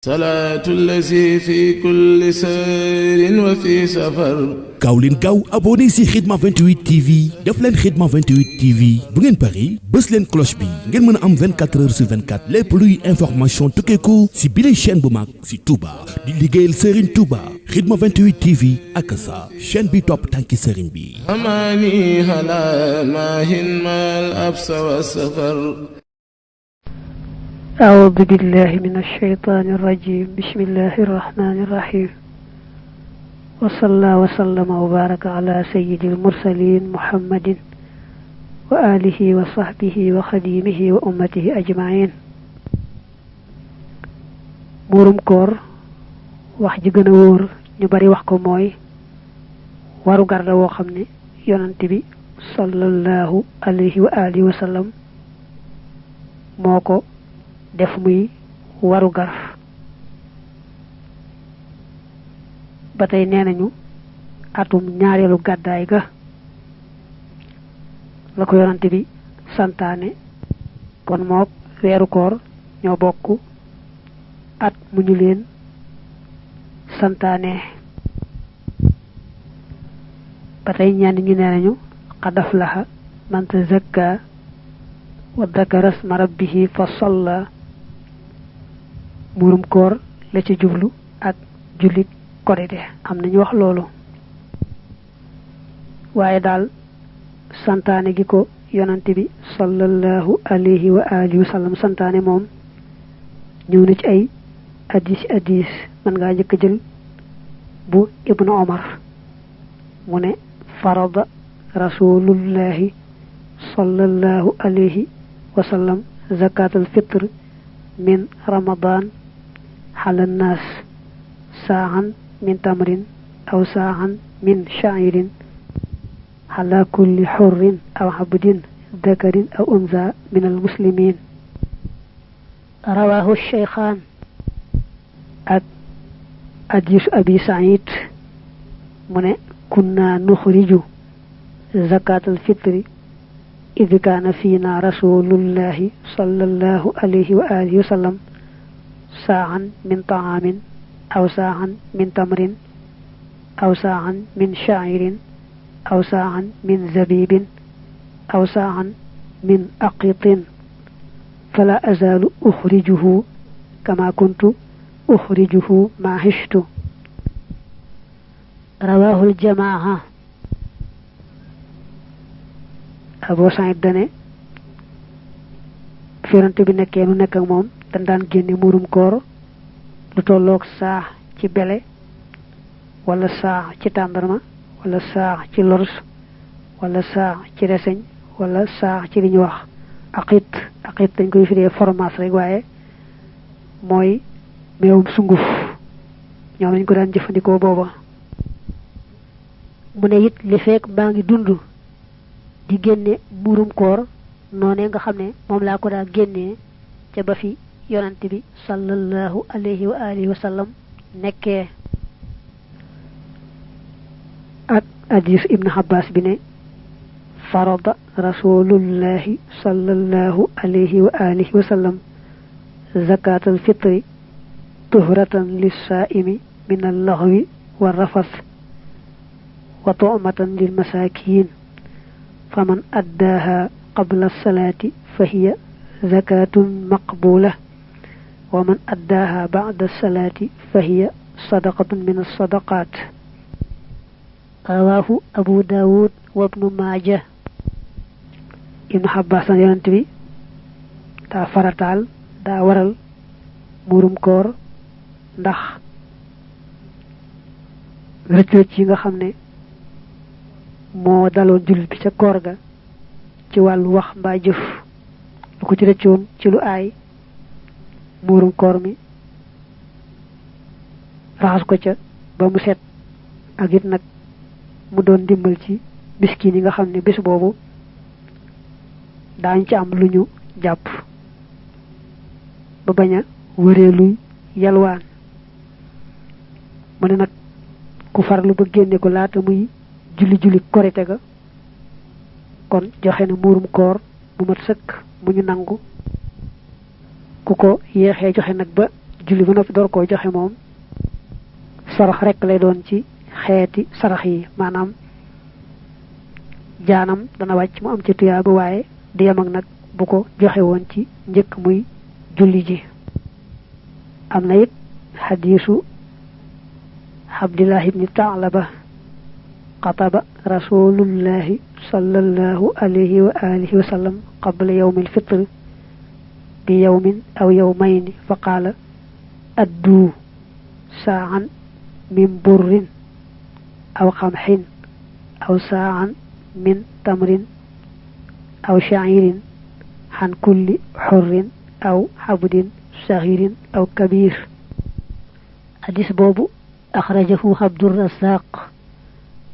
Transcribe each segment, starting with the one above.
salaatu lazi fi kulli sayrin wa fi safar. gaaw leen gaaw abonné si Khidma 28 TV def leen Khidma 28 TV bu ngeen pari bës leen cloche bi ngeen mën a am 24 heures sur 24 lépp luy information tukkeeku si bile chaîne bu mag si Touba di liggéeyal Serigne Touba Khidma 28 TV ak sa chaîne bi topp tànki Serigne bi. amaani hala maahin maal absa wa safar. أعوذ بالله من الشيطان الرجيم بسم الله الرحمن الرحيم وصلى وسلم وبارك على سيد المرسلين محمد وآله وصحبه وخديمه وأمته أجمعين muurum koor wax ji gën a wóor ñu bari wax ko mooy waru garda woo xam ne yonent bi sallallahu alayhi wa alihi wa sallam moo ko def muy waru gar ba tey nee nañu atum ñaareelu gàddaay ga la ko yonante bi santaane kon mook weeru koor ñoo bokk at mu ñu leen santaane ba tey ñenn ñu nee nañu qad aflaha man tazakka wa dhakara isma rabbihi fa salla muurum koor la ci jublu ak jullit korite am nañu wax loolu waaye daal santaane gi ko yonante bi sallallahu alayhi wa alihi wa sallam santaane moom ñëw na ci ay hadis man ngaa jëkk jël bu ibnu omar mu ne farada rasulullahi sallallahu alayhi wa sallam zakatul fitr min ramadan على الناس ساعا من تمر أو ساعا من شعير على كل حر أو عبد ذكر أو أنثى من المسلمين رواه الشيخان حديث أبي سعيد من كنا نخرج زكاة الفطر إذ كان فينا رسول الله صلى الله عليه وآله وسلم ساعا من طعام أو ساعا من تمر أو ساعا من شعير أو ساعا من زبيب أو ساعا من أقط فلا أزال أخرجه كما كنت أخرجه ما عشت رواه الجماعة أبو سعيد دane firante bi nekkee nu nekk ak moom dañ daan génne muurum koor lu tolloog saax ci bele wala saax ci tàndarma wala saax ci lors wala saax ci reseñ wala saax ci li ñu wax aqit dañ koy firee fromage rek waaye mooy meewum sunguf ñoom lañ ko daan jëfandikoo booba mu ne it li fekk baa ngi dund di génne muurum koor noonee nga xam ne moom laa ko daa génnee ca ba fi yonante bi sallallahu alayhi wa alihi wa sallam nekkee ak hadis ibnu abbas bi ne farada rasulullahi sallallahu alayhi wa alihi wa sallam zakatal fitri tuhratan lis-sa'imi min al-laghwi wa rafas wa tu'matan lil masakin faman addaha قبل الصلاة فهي زكاة مقبولة ومن أداها بعد الصلاة فهي صدقة من الصدقات رواه أبو داود وابن ماجه ابن حباس ينتبه دا فرطال دا ورال muurum koor ndax rëcc yi nga xam ne moo daloon jullit bi ca koor ga ci wàllu wax mbaa jëf lu ko ci rëccoon ci lu aay muurum koor mi raxas ko ca ba mu set ak it nag mu doon dimbal ci miskin yi nga xam ne bés boobu daañ ci am lu ñu jàpp ba bañ a wëree luy yalwaan mu ne nag ku farlu ba génne ko laata muy julli korite ga kon joxe na muurum koor bu mat sëkk mu ñu nangu ku ko yéexee joxe nag ba julli ba noppi door koo joxe moom sarax rek lay doon ci xeeti sarax yi maanaam jaanam dana wàcc mu am ci tuyaaba waaye di yem ak nag bu ko joxe woon ci njëkk muy julli ji. am na it xadiisu Abdullah ibni Taalaba xataba rasulullahi sallallahu alayhi wa alihi wa sallam qabla yawmi alfitr bi yawmin aw yawmayni fa qaala addu saa'an min burrin aw xamxin aw saa'an min tamrin aw sha'irin xan kulli xurrin aw xabdin saxirin aw kabir. hadis boobu axrajahu Abdurrazzaq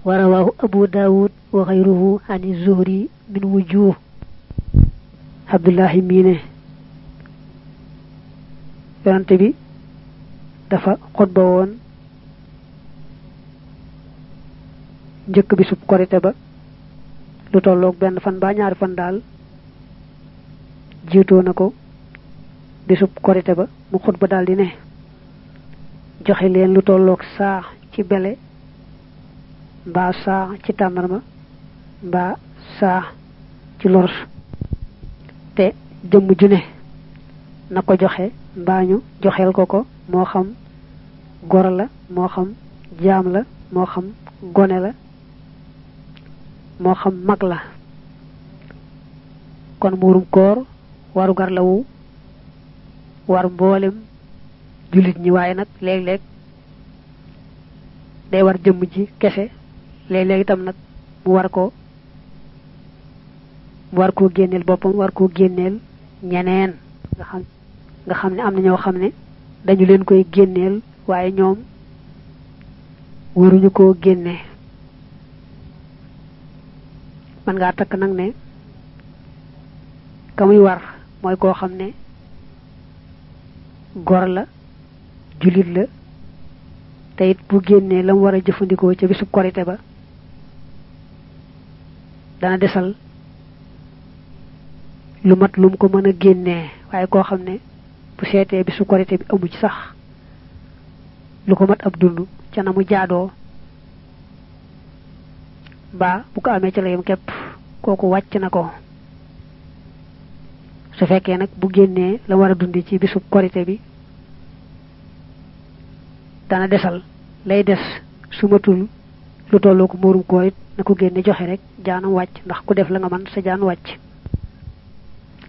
wa rawaahu Abu Daawud wa xayruhu an Zuhri min wujuh. Abdullahi mii ne yonante bi dafa xutba woon njëkk bisub korite ba lu tolloog benn fan ba ñaari fan daal jiitoo na ko bisub korite ba mu xutba daal di ne joxe leen lu tolloog saa ci bele mbaa saa ci tàndarma mbaa saa ci lors te jëmm ju ne na ko joxe mbaa ñu joxeel ko moo xam gor la moo xam jaam la moo xam gone la moo xam mag la. kon muurum koor warugar la wu war mboolem jullit ñi waaye nag léeg-léeg day war jëmm ji kese léeg-léeg itam nag mu war koo génneel boppam war koo génneel ñeneen nga xam ne am na ñoo xam ne dañu leen koy génneel waaye ñoom waruñu koo génne. man ngaa takk nag ne ka muy war mooy koo xam ne gor la jullit la te it bu génnee la mu war a jëfandikoo ca bisub korite ba dana desal lu mat lu mu ko mën a génnee waaye koo xam ne bu seetee bisu korite bi amu ci sax lu ko mat ab dund ca na mu jaadoo mbaa bu ko amee ca la yam képp kooku wàcc na ko. su fekkee nag bu génnee la war a dundi ci bisub korite bi dana desal lay des su matul lu tolloo ko muurum koor it na ko génne joxe rek jaanam wàcc ndax ku def la nga man sa jaan wàcc.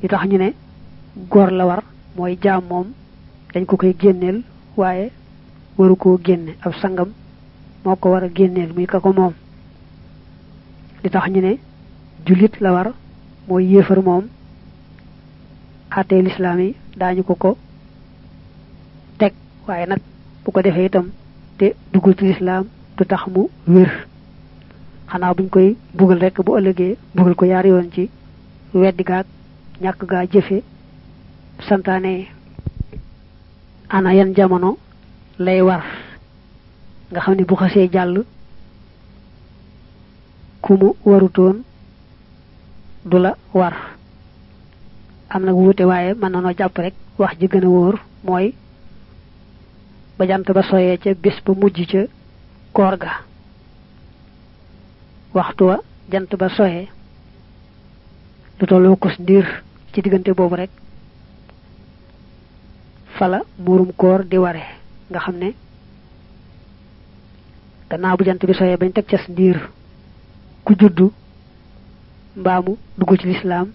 li tax ñu ne góor la war mooy jaam moom dañ ko koy génneel waaye waru koo génne ab sangam moo ko war a génneel muy ka ko moom. li tax ñu ne jullit la war mooy yéefar moom àttee lislaam yi daañu ko teg waaye nag bu ko defee itam te duggul ci lislaam du tax mu wér xanaa buñ koy bugal rek bu ëllëgee bugal ko yaari yoon ci weddi gaag ñàkk gaa jëfe santaane. ana yan jamono lay war nga xam ne bu xasee jàll ku mu warutoon du la war. am nag wuute waaye mën na noo jàpp rek wax ji gën a wóor mooy ba jant ba soyee ca bés ba mujj ca koor ga. waxtu wa jant ba soyee lu tolloo kos ndiir ci diggante boobu rek fala muurum koor di ware nga xam ne gannaaw bu jant bi soyee bañ teg ca ndiir ku juddu mbaamu dugg ci lislaam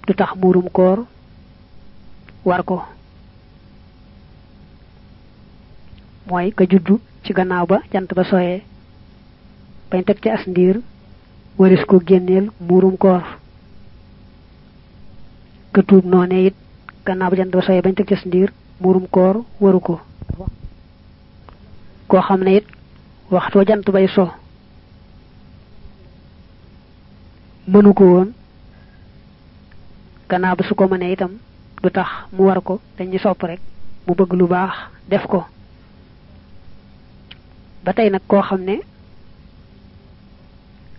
du tax muurum koor war ko. mooy ka juddu ci gannaaw ba jant ba soyee bañ teg ci as ndiir waris ko génneel muurum koor. ka tuub noonee it gannaaw ba jant ba soyee bañ teg ci as ndiir muurum koor waru ko. koo xam ne it waxtoo jant bay so mënu ko woon gannaaw ba su ko mënee itam du tax mu war ko dañuy sopp rek mu bëgg lu baax def ko. ba tey nag koo xam ne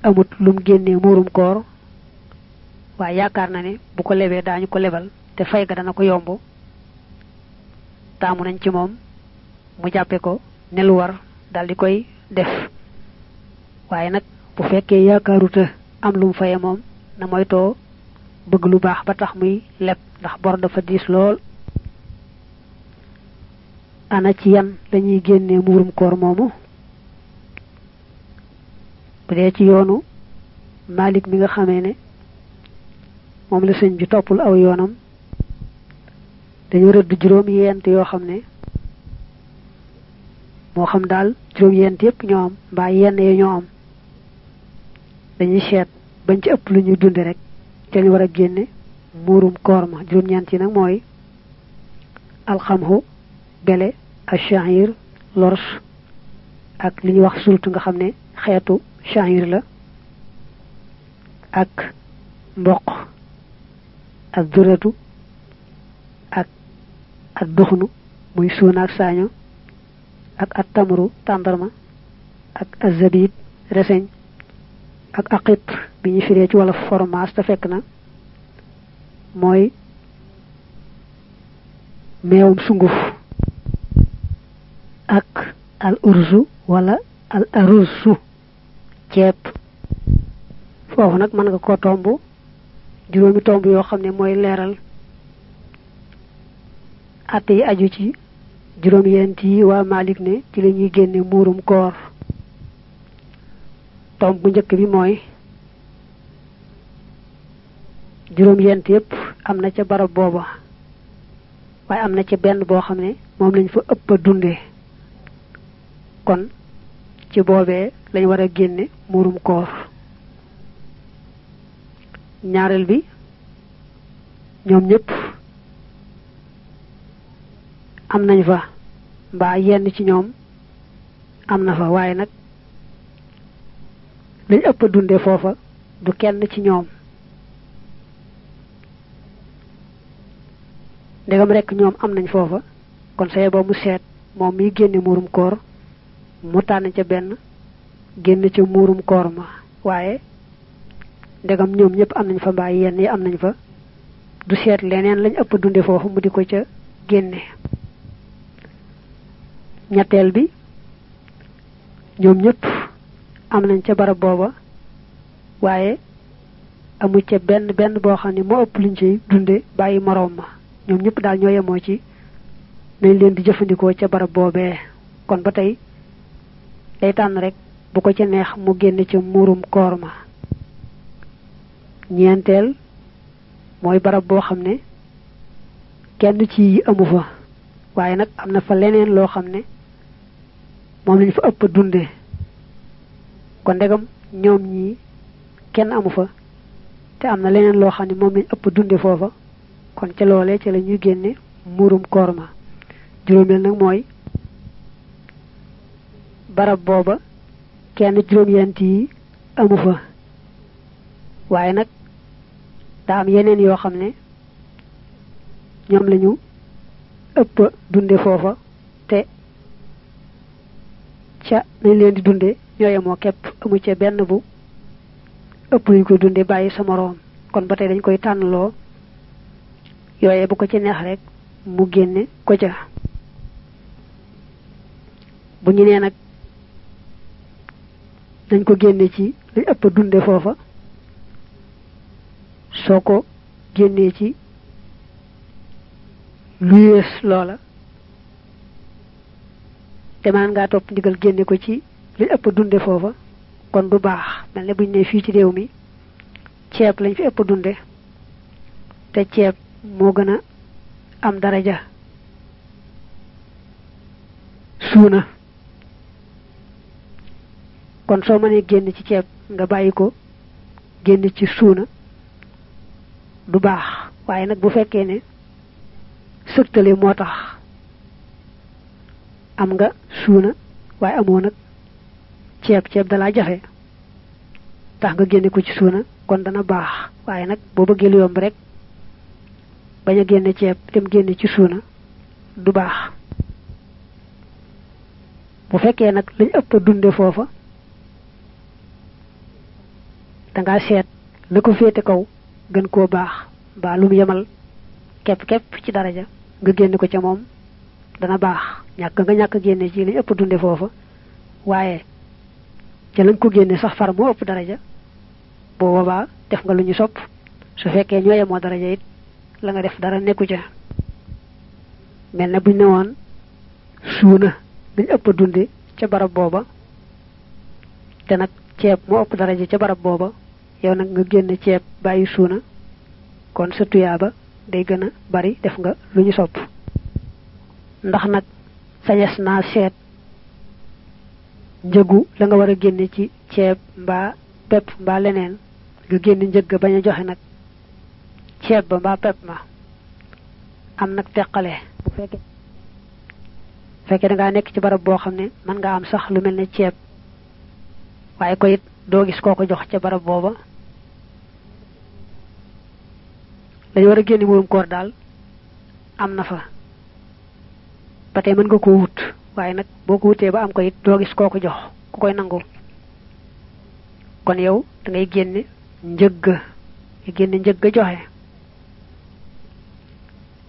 amut lum génnee muurum koor waaye yaakaar na ne bu ko lebee daañu ko lebal te fay ga dana ko yomb taamu nañ ci moom mu jàppe ko ne lu war dal di koy def waaye nag bu fekkee yaakaaruta am lu mu faye moom na moytoo bëgg lu baax ba tax muy leb ndax bor dafa diis lool. ana ci yan lañuy génnee muurum koor moomu bu dee ci yoonu Malik mi nga xamee ne moom la sëñ bi toppul aw yoonam dañu rëdd juróom-yent yoo xam ne moo xam daal juróom-yent yépp ñoo am mbaa yenn ya ñoo am dañuy seet bañ ci ëpp lu ñuy dunde rek te ñu war a génne muurum koor ma juróom-ñeent yi nag mooy alxamhu bele ash-sha'ir lors ak li ñuy wax sultu nga xam ne xeetu sha'ir la ak mboq ak duratu ak duxnu muy suuna ak saaño ak at tamru tàndarma ak azabib reseñ ak aqit bi ñu firee ci wala fromage te fekk na mooy meewum sunguf ak al urzu wala al aruzzu ceeb foofu nag mën nga ko tomb juróomi tomb yoo xam ne mooy leeral atte yi aju ci juróom-yent yi waa Malik ne ci la ñuy génne muurum koor. tomb bu njëkk bi mooy juróom-yent yépp am na ca barab booba waaye am na ca benn boo xam ne moom lañ fa ëpp a dundee kon ci boobee lañ war a génne muurum koor. ñaareel bi ñoom ñëpp am nañ fa mbaa yenn ci ñoom am na fa waaye nag lañ ëpp a dunde foofa du kenn ci ñoom ndegam rekk ñoom am nañ foofa kon saye ba mu seet moom miy génne muurum koor mu tànn ca benn génn ca muurum koor ma waaye ndegam ñoom ñëpp am nañ fa mbaa yenn yi am nañ fa du seet leneen lañ ëpp dunde foofu mu di ko ca génne. ñetteel bi ñoom ñëpp am nañ ca barab booba waaye amu ca benn boo xam ne moo ëpp luñ ciy dunde bàyyi moroom ma ñoom ñëpp daal ñoo yemoo ci nañ leen di jëfandikoo ca barab boobee kon ba tey day tànn rek bu ko ca neex mu génne ca muurum koor ma. ñeenteel mooy barab boo xam ne kenn ci amu fa waaye nag am na fa leneen loo xam ne moom lañ fa ëpp dunde kon ndegam ñoom ñii kenn amu fa te am na leneen loo xam ne moom lañ ëpp dunde foofa kon ca loolee ca la ñuy génne muurum koor ma. juróomeel nag mooy barab booba kenn juróom-yent yi amu fa waaye nag daa am yeneen yoo xam ne ñoom lañu ëpp dunde foofa te ca nañ leen di dunde ñooye moo képp amu ca benn bu ëpp luñ koy dunde bàyyi sa moroom kon ba tey dañ koy tànnloo yooye bu ko ci neex rek mu génne ko ca. bu ñu nee nag dañ ko génne ci lañ ëpp dunde foofa soo ko génnee ci lu yées loola te man ngaa topp ndigal génne ko ci lañ ëpp dunde foofa kon du baax mel ne buñ ne fii ci réew mi ceeb lañ fi ëpp dunde te ceeb moo gën a am daraja suuna kon soo mënee génn ci ceeb nga bàyyi ko génn ci suuna du baax waaye nag bu fekkee ne sëgtale moo tax am nga suuna waaye amoo nag ceeb dalaa jafe tax nga génne ko ci suuna kon dana baax waaye nag boo bëggee lu yomb rek bañ a génne ceeb dem génne ci suuna du baax. bu fekkee nag lañ ëpp dunde foofa dangaa seet la ko féete kaw gën koo baax mbaa lu mu yemal képp ci daraja nga génne ko ca moom dana baax ñàkk nga ñàkk génne ci li ëpp dunde foofa waaye ca lañ ko génne sax far moo ëpp daraja boo boobaa def nga lu ñu sopp su fekkee ñoo yemoo daraja it la nga def dara nekku ca mel ne buñ ne woon suuna dañ ëpp dunde ca barab booba te nag ceeb moo ëpp daraja ca barab booba yow nag nga génn ceeb bàyyi suuna kon sa tuyaaba day gën a bari def nga lu ñu sopp ndax nag sañes naa seet njëgu la nga war a génne ci ceeb mbaa pepp mbaa leneen nga génn njëg ga bañ a joxe nag ceeb ba mbaa pepp ma am nag teqale bu fekkee da ngaa nekk ci barab boo xam ne mën nga am sax lu mel ne ceeb waaye ko it doo gis koo ko jox ca barab booba dañu war a génne murum koor daal am na fa ba tey mën nga koo wut waaye nag boo ko wutee ba am ko it doo gis koo ko jox ku koy nangu kon yow da ngay génne njëgg joxe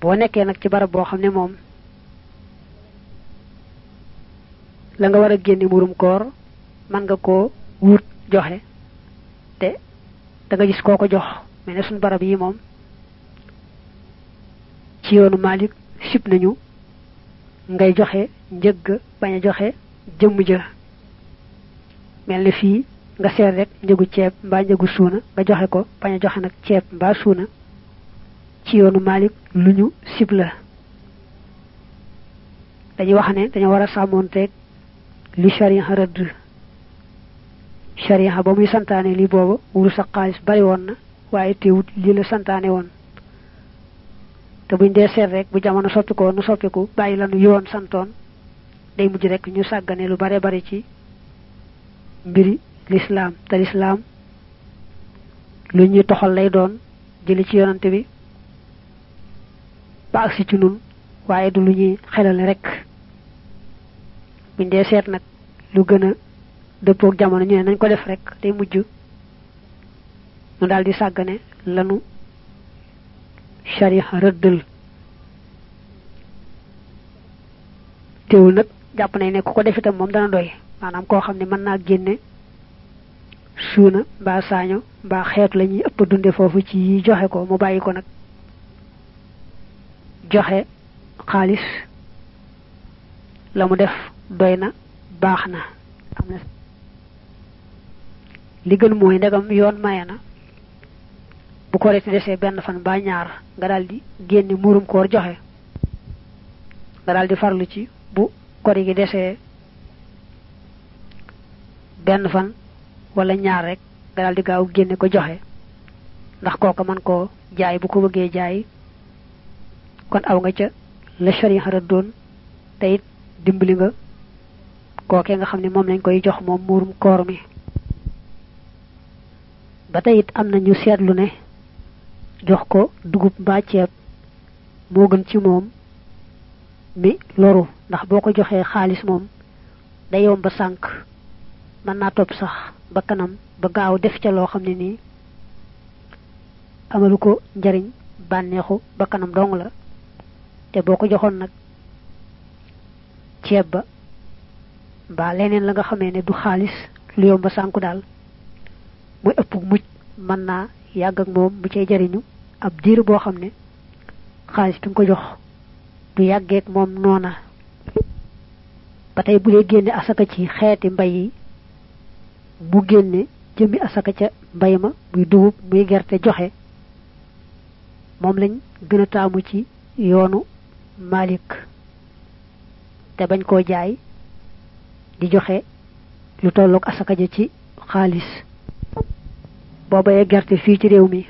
boo nekkee nag ci barab boo xam ne moom la nga war a génne murum koor mën nga koo wut joxe te da nga gis koo ko jox mais ne suñu barab yi moom ci yoonu Malik sib nañu ngay joxe njëgg bañ a joxe jëmm ja mel ni fii nga seet rek njëgu ceeb mbaa njëgu suuna nga joxe ko bañ a joxe nag ceeb mbaa suuna ci yoonu Malik lu ñu sib la dañuy wax ne dañoo war a sàmmoonteeg li sharia rëdd sharia ba muy santaane li booba wurus ak xaalis bari woon na waaye teewut lii la santaane woon te buñ dee seet rek bu jamono soppikoo nu soppiku bàyyi lanu yoon santoon day mujj rek ñu sàggane lu bare bari ci mbiri lislaam te lislaam lu ñuy toxal lay doon jëli ci yonante bi ba agsi ci nun waaye du lu ñuy xelale rek buñ dee seet nag lu gën a dëppook jamono ñu ne nañ ko def rek day mujj ñu daal di sàggane lanu sharia rëddal teewul nag jàpp nañ ne ku ko def itam moom dana doy maanaam koo xam ne mën naa génne suuna mbaa saaño mbaa xeetu la ñuy ëpp dunde foofu ci joxe ko mu bàyyi ko nag joxe xaalis la mu def doy na baax na am na li gën mooy ndegam yoon maye na bu ko reti desee benn fan ba ñaar nga daldi génne murum koor joxe nga daldi farlu ci bu kori gi desee benn fan wala ñaar rek nga daldi gaaw génne ko joxe ndax kooka man koo jaay bu ko bëggee jaay kon aw nga ca la sharia rëddoon te it dimbali nga kookee nga xam ne moom lañ koy jox moom murum koor mi ba tey it am na ñu seetlu ne jox ko dugub mbaa ceeb moo gën ci moom mi loru ndax boo ko joxee xaalis moom day yomb ba sànq mën naa topp sax ba kanam ba gaaw def ca loo xam ne nii amalu ko njariñ bànneexu ba kanam dong la te boo ko joxoon nag ceeb ba mbaa leneen la nga xamee ne du xaalis lu yomb ba sànku daal muy ëpp mucc mën naa yàgg ak moom bu cay jariñu ab diir boo xam ne xaalis bi nga ko jox du yàggeek moom noona ba tey bu dee génne asaka ci xeeti mbay yi mu génne jëmmi asaka ca mbay ma muy dugub muy gerte joxe moom lañ gën a taamu ci yoonu Malik te bañ koo jaay di joxe lu tollook asaka ja ci xaalis boo bayee gerte fii ci réew mi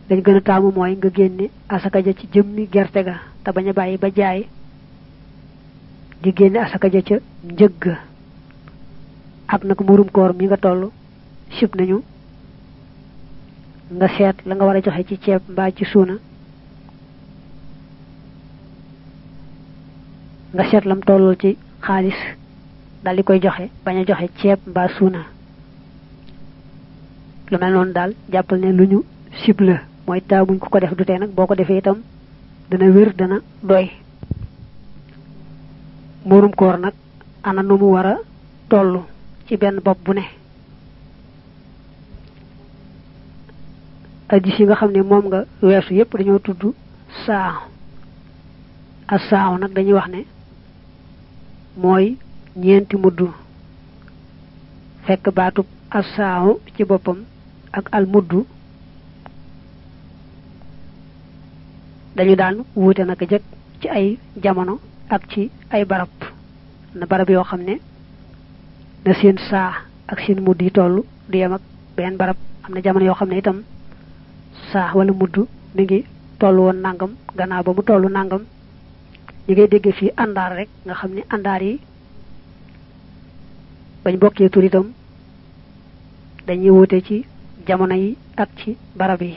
dañ gën a taamu mooy nga génne asaka ja ci jëmmi gerte ga te bañ a bàyyi ba jaay di génne asaka ja ca njëgg ak nag murum koor mi nga toll sib nañu nga seet la nga war a joxe ci ceeb mbaa ci suuna nga seet lam tollul ci xaalis dal di koy joxe bañ a joxe ceeb mbaa suuna lu mel noonu daal jàppal ne lu ñu sib la mooy taamuñ ku ko def du tee nag boo ko defee itam dana wér dana doy muurum koor nag ana nu mu war a toll ci benn bopp bu ne. addis yi nga xam ne moom nga weesu yépp dañoo tudd saa ak saa nag dañuy wax ne mooy ñeenti muddu fekk baatub as saa ci boppam ak al muddu dañu daan wuute naka jëkk ci ay jamono ak ci ay barab na barab yoo xam ne na seen saa ak seen mudd yi toll du yem ak benn barab am na jamono yoo xam ne itam saa wala mudd mi ngi toll woon nangam gannaaw ba mu tollu nangam ñi ngay dégg fii àndaar rek nga xam ne àndaar yi bañ bokkee tur itam dañuy wuute ci jamono yi ak ci barab yi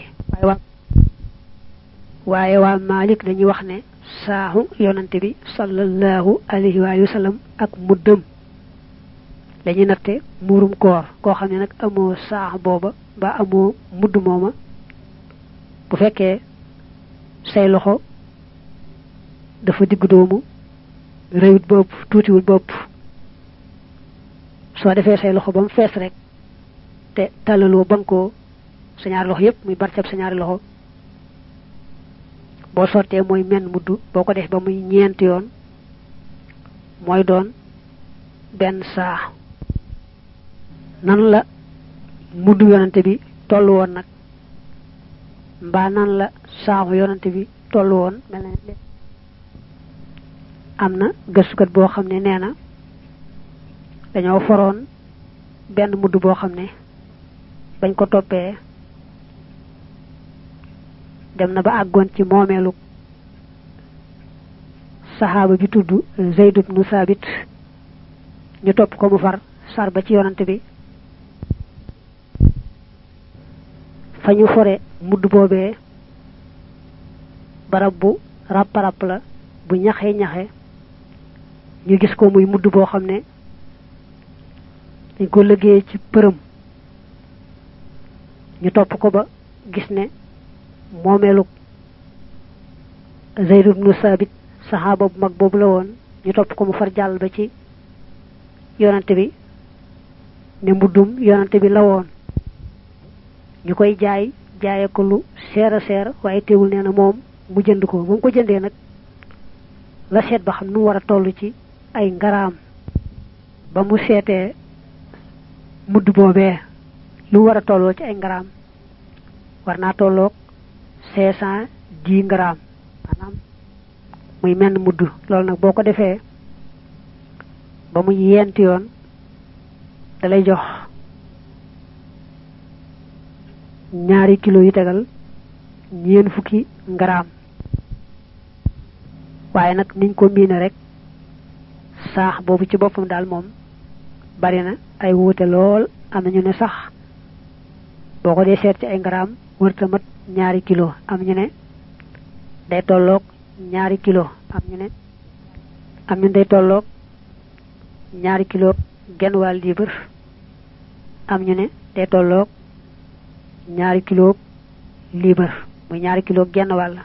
waaye waa Malik dañuy wax ne saahu yonante bi sallallahu alayhi wa sallam ak muddam lañuy natte muurum koor koo xam ne nag amoo saax booba ba amoo mudd mooma bu fekkee say loxo dafa diggu doomu réyut bopp tuutiwul bopp soo defee say loxo ba mu fees rek te tàllaloo bankoo sa ñaari loxo yépp muy barcab sa ñaari loxo boo sottee mooy menn mudd boo ko def ba muy ñeenti yoon mooy doon benn saa nan la mudd yonante bi tollu woon nag mbaa nan la saaxu yonante bi tollu woon mel na am na gëstukat boo xam ne nee na dañoo foroon benn mudd boo xam ne bañ ko toppee dem na ba àggoon ci moomeelu saxaaba bi tudd Zayd ibn Sabit ñu topp ko mu far sar ba ci yonante bi fa ñu fore mudd boobee barab bu ràpp la bu ñaxe ñu gis ko muy mudd boo xam ne dañ ko liggéey ci përëm ñu topp ko ba gis ne moomeelu Zayd ibn Sabit saxaaba bu mag boobu la woon ñu topp ko mu far jàll ba ci yonante bi ne muddum yonante bi la woon ñu koy jaaye ko lu seer a seer waaye teewul nee na moom mu jënd ko ba mu ko jëndee nag la seet ba xam nu mu war a toll ci ay ngaraam ba mu seetee mudd boobee lu mu war a tolloo ci ay ngaraam war naa tolloog 510 ngaraam maanaam muy menn mudd loolu nag boo ko defee ba mu yent yoon dalay jox 2 kilo yu tegal 40 ngaraam waaye nag niñ ko miine rek saax boobu ci boppam daal moom bari na ay wuute lool am na ñu ne sax boo ko dee seet ci ay ngaraam wërta mat 2 kilo am ñu ne day tolloog 2 kilo am ñu day tolloog 2 kilo genn wàll liibar am ñu ne day tolloog 2 kilo liibar muy 2 kilo genn wàll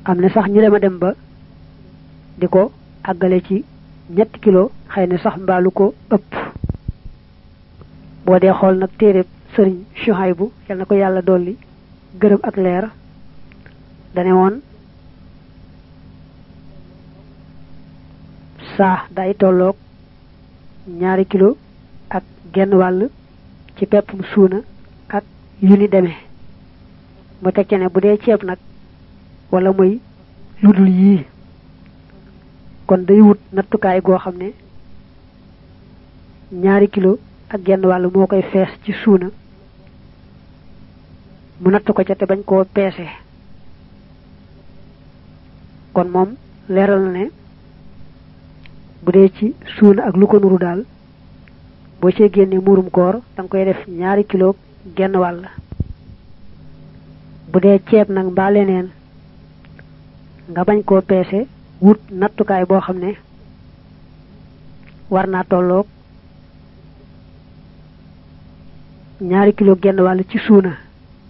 am na sax ñu dem ba di ko àggale ci 3 kilo xëy na sax mbaalu ko ëpp boo dee xool nag téereb sëriñ Shuhaybu yal na ko yàlla dolli gërëm ak leer dane woon saa day tolloog 2 kilo ak genn wàll ci peppum suuna ak yu ni demee mu teg ci ne bu dee ceeb nag wala muy ludul yii kon day wut nattukaay goo xam ne 2 kilo ak genn wàll moo koy fees ci suuna mu natt ko ca te bañ koo peese kon moom leeral na ne bu dee ci suuna ak lu ko nuru daal boo cee génnee muurum koor danga koy def 2 kilo genn wàll bu dee ceeb nag mbaa leneen nga bañ koo peese wut nattukaay boo xam ne war naa tolloog 2 kilo genn wàll ci suuna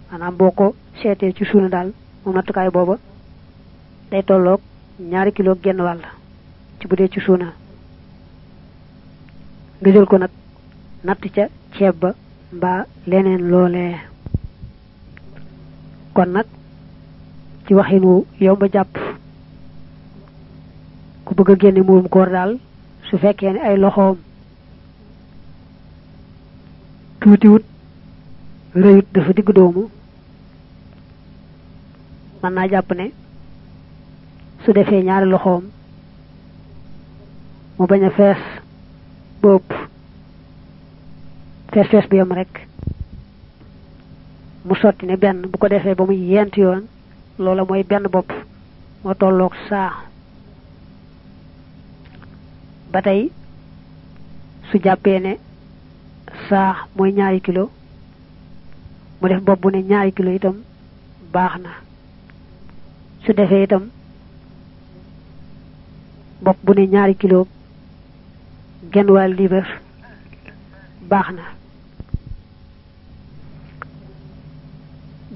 maanaam boo ko seetee ci suuna daal moom nattukaay booba day tolloog 2 kilo genn wàll ci bu dee ci suuna nga jël ko nag natt ca ceeb ba mbaa leneen loolee. kon nag ci waxinu yomb jàpp ku bëgg a génne muurum koor daal su fekkee ne ay loxoom tuutiwut rëyut dafa digg doomu mën naa jàpp ne su defee ñaari loxoom mu bañ a fees ba ëpp fees bi yam rek mu sotti ne benn bu ko defee ba muy yent yoon loola mooy benn bopp moo tolloog saa. ba tey su jàppee ne saa mooy 2 kilo mu def bopp bu ne 2 kilo itam baax na. su defee itam bopp bu ne 2 kilo genn wàll liibar baax na.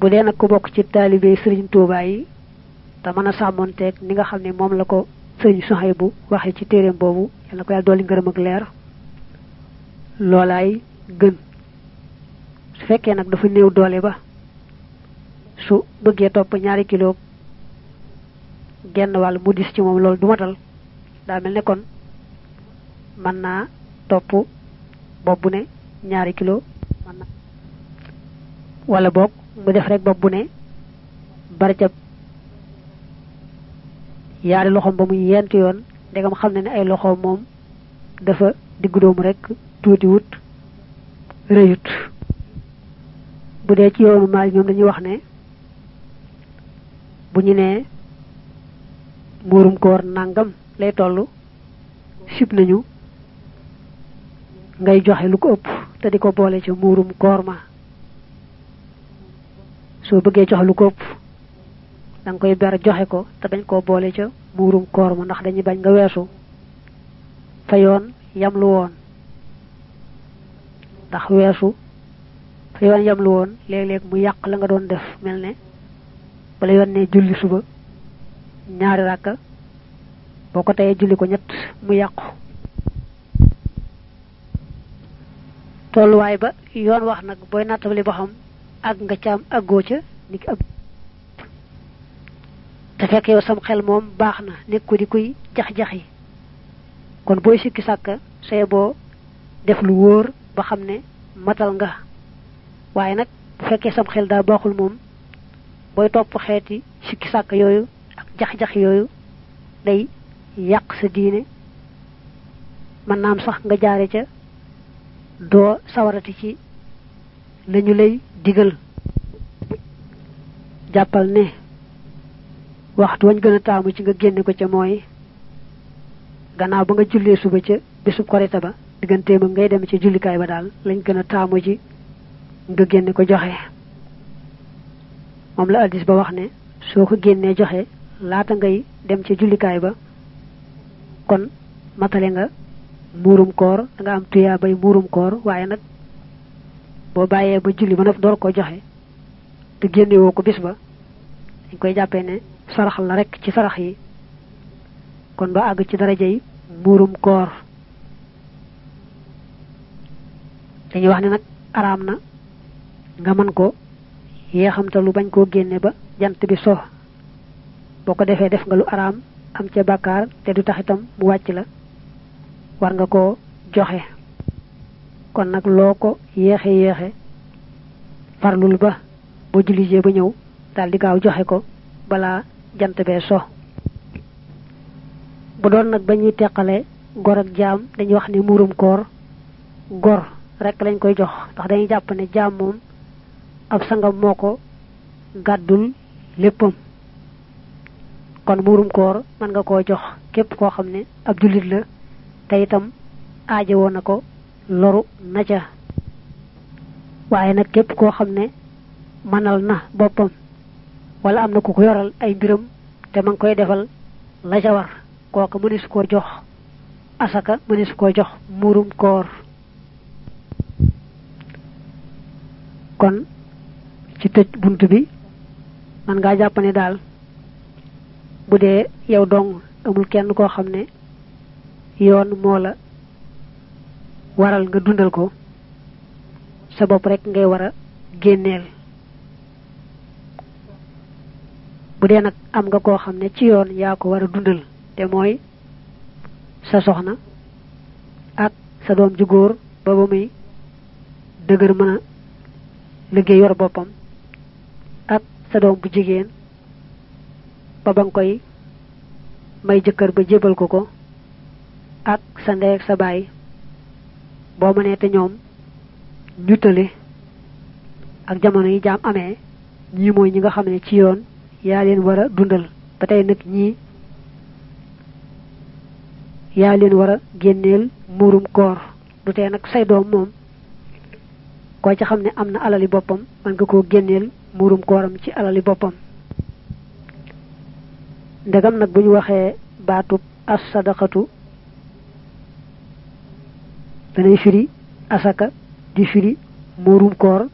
bu dee nag ku bokk ci taalibe Sëriñ Tuubaa yi te mën a sàmmonteeg ni nga xam ne moom la ko Sëriñ Suhaybu waxee ci téereem boobu yàlla ko yàlla dolli ngërëm ak leer loolaay gën. su fekkee nag dafa néew doole ba su bëggee topp 2 kilo genn wàll mu dis ci moom loolu du matal daa mel ne kon mën naa topp bopp bu ne 2 kilo mën na wala boog mu def rek bopp bu ne barjab yaari loxoom ba muy yent yoon ndegam xam ne ne ay loxoom moom dafa diggu doomu rek tuuti wut rëyut. bu dee ci yoonu maal ñoom dañuy wax ne bu ñu nee muurum koor nangam lay toll sib nañu ngay joxe lu ko ëpp te di ko boole ca muurum koor ma. soo bëggee joxe lu ko ëpp danga koy ber joxe ko te bañ koo boole ca muurum koor ma ndax dañuy bañ nga weesu fa yoon yam lu woon. ndax weesu fa yoon yam lu woon léeg-léeg mu yàq la nga doon def mel ne bala yoon ne julli suba 2 rakka boo ko teyee julli ko 3 mu yàqu. tolluwaay ba yoon wax nag booy nattabali ba xam ak nga caam àggoo ca ni ki ab te fekk yow sam xel moom baax na nekk ko di kuy jax-jaxi kon booy sikki sàkka say boo def lu wóor ba xam ne matal nga. waaye nag bu fekkee sam xel daa baaxul moom booy topp xeeti sikki sàkk yooyu ak jax-jaxi yooyu day yàq sa diine mën naa am sax nga jaare ca doo sawarati ci lañu lay digal. jàppal ne waxtu wañ gën a taamu ci nga génne ko ca mooy gannaaw ba nga jullee suba ca bisub korite ba digganteem ak ngay dem ci jullikaay ba daal lañ gën a taamu ci nga génne ko joxe. moom la hadiis ba wax ne soo ko génnee joxe laata ngay dem ci jullikaay ba kon matale nga muurum koor da nga am tuyaa bay muurum koor. waaye nag boo bàyyee ba julli ba nag door ko joxe te génnewoo ko bis ba dañ koy jàppee ne sarax la rek ci sarax yi kon doo àgg ci daraja yi muurum koor. dañuy wax ne nag araam na nga mën ko yeexamta lu bañ koo génne ba jant bi so boo ko defee def nga lu araam am ca bàkkaar te du tax itam mu wàcc la war nga koo joxe. kon nag loo ko yéexe farlul ba boo jullijee ba ñëw daal di gaaw joxe ko balaa jant bee so. bu doon nag ba ñuy teqale gor ak jaam dañuy wax ne muurum koor gor rek lañ koy jox ndax dañuy jàpp ne jaam moom ab sangam moo ko gàddul léppam. kon muurum koor mën nga koo jox képp koo xam ne ab jullit la te itam aajowoo na ko loru na ca. waaye nag képp koo xam ne mënal na boppam wala am na ku ko yoral ay mbiram te ma ngi koy defal la ca war kooka mënees koo jox asaka mënees koo jox muurum koor. kon ci tëj bunt bi man ngaa jàpp ne daal bu dee yow dong amul kenn koo xam ne yoon moo la waral nga dundal ko sa bopp rek ngay war a génneel bu dee nag am nga koo xam ne ci yoon yaa ko war a dundal te mooy sa soxna ak sa doom ju góor ba muy dëgër mën a liggéey yor boppam ak sa doom bu jigéen ba nga koy may jëkkër ba jébal ko ak sa ndey ak sa baay boo mënee te ñoom ñu tële ak jamono yi jaam amee ñii mooy ñi nga xam ne ci yoon yaa leen war a dundal ba tey nag ñii yaa leen war a génneel muurum koor du tee nag say doom moom koo ci xam ne am na alali boppam mën nga koo génneel muurum kooram ci alali boppam ndegam nag bu ñu waxee baatub as sadaqatu danay firi asaka di firi muurum koor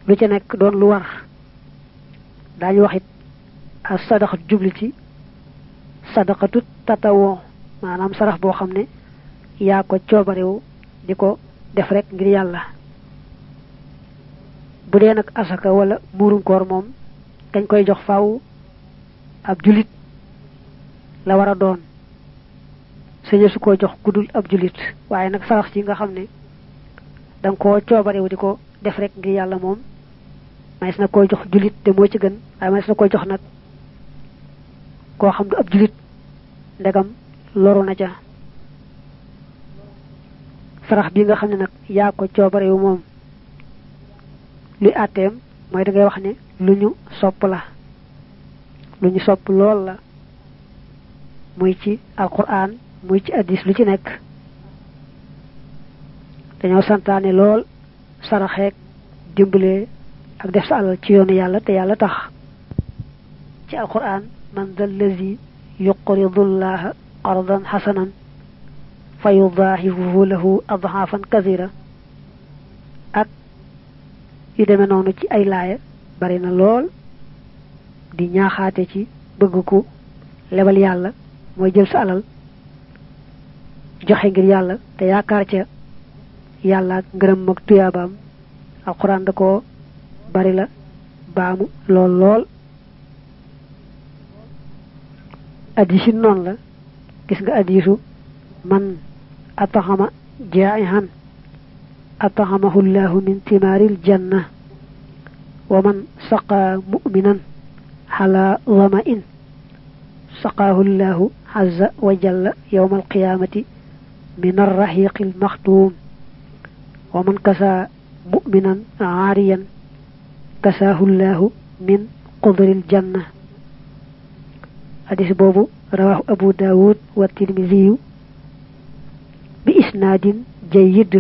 lu ci nekk doon lu war daañu waxit as sadaqatu jubli ci sadaqatu tatawoo maanaam sarax boo xam ne yaa ko coobarewu di ko def rek ngir yàlla bu dee nag asaka wala muurum koor moom dañ koy jox faaw ab julit la war a doon sañe su ko jox kudul ab julit waaye nag sarax ci nga xam ne danga koo coobarewu di ko def rek ngir yàlla moom mays na koy jox julit te moo ci gën waaye mays na koy jox nag koo xam du ab julit ndegam loru na ca sarax bi nga xam ne nag yaa ko coobarewu moom luy àtteem mooy da ngay wax ne lu ñu sopp la lu ñu sopp lool la muy ci alquran muy ci hadis lu ci nekk dañoo santaane lool saraxeek dimbalee ak def sa alal ci yoonu yàlla te yàlla tax ci alquran man dal lazi yuqridu llaha qardan hasanan fa yudaahifuhu lahu adhaafan kasira ak yu demee noonu ci ay laaya bari na lool di ñaaxaate ci bëgg ku lebal yàlla mooy jël sa alal joxe ngir yàlla te yaakaar ca yàlla ak ngërëm ak tuyaabaam alxuraan da ko bari la baamu lool lool addisi noonu la gis nga addisu man ataxama jaa'ihan ataxamahu llahu min timaaril janna wa man saqaa mu'minan xala dhama'in saqaahu llahu azza wa jalla yawma alqiyamati min arrahiqi almaxtuum wa man kasaa mu'minan aariyan kasaahu llahu min qudril janna hadis boobu rawahu abu daawud wa tirmisiyu bi isnaadin jayyid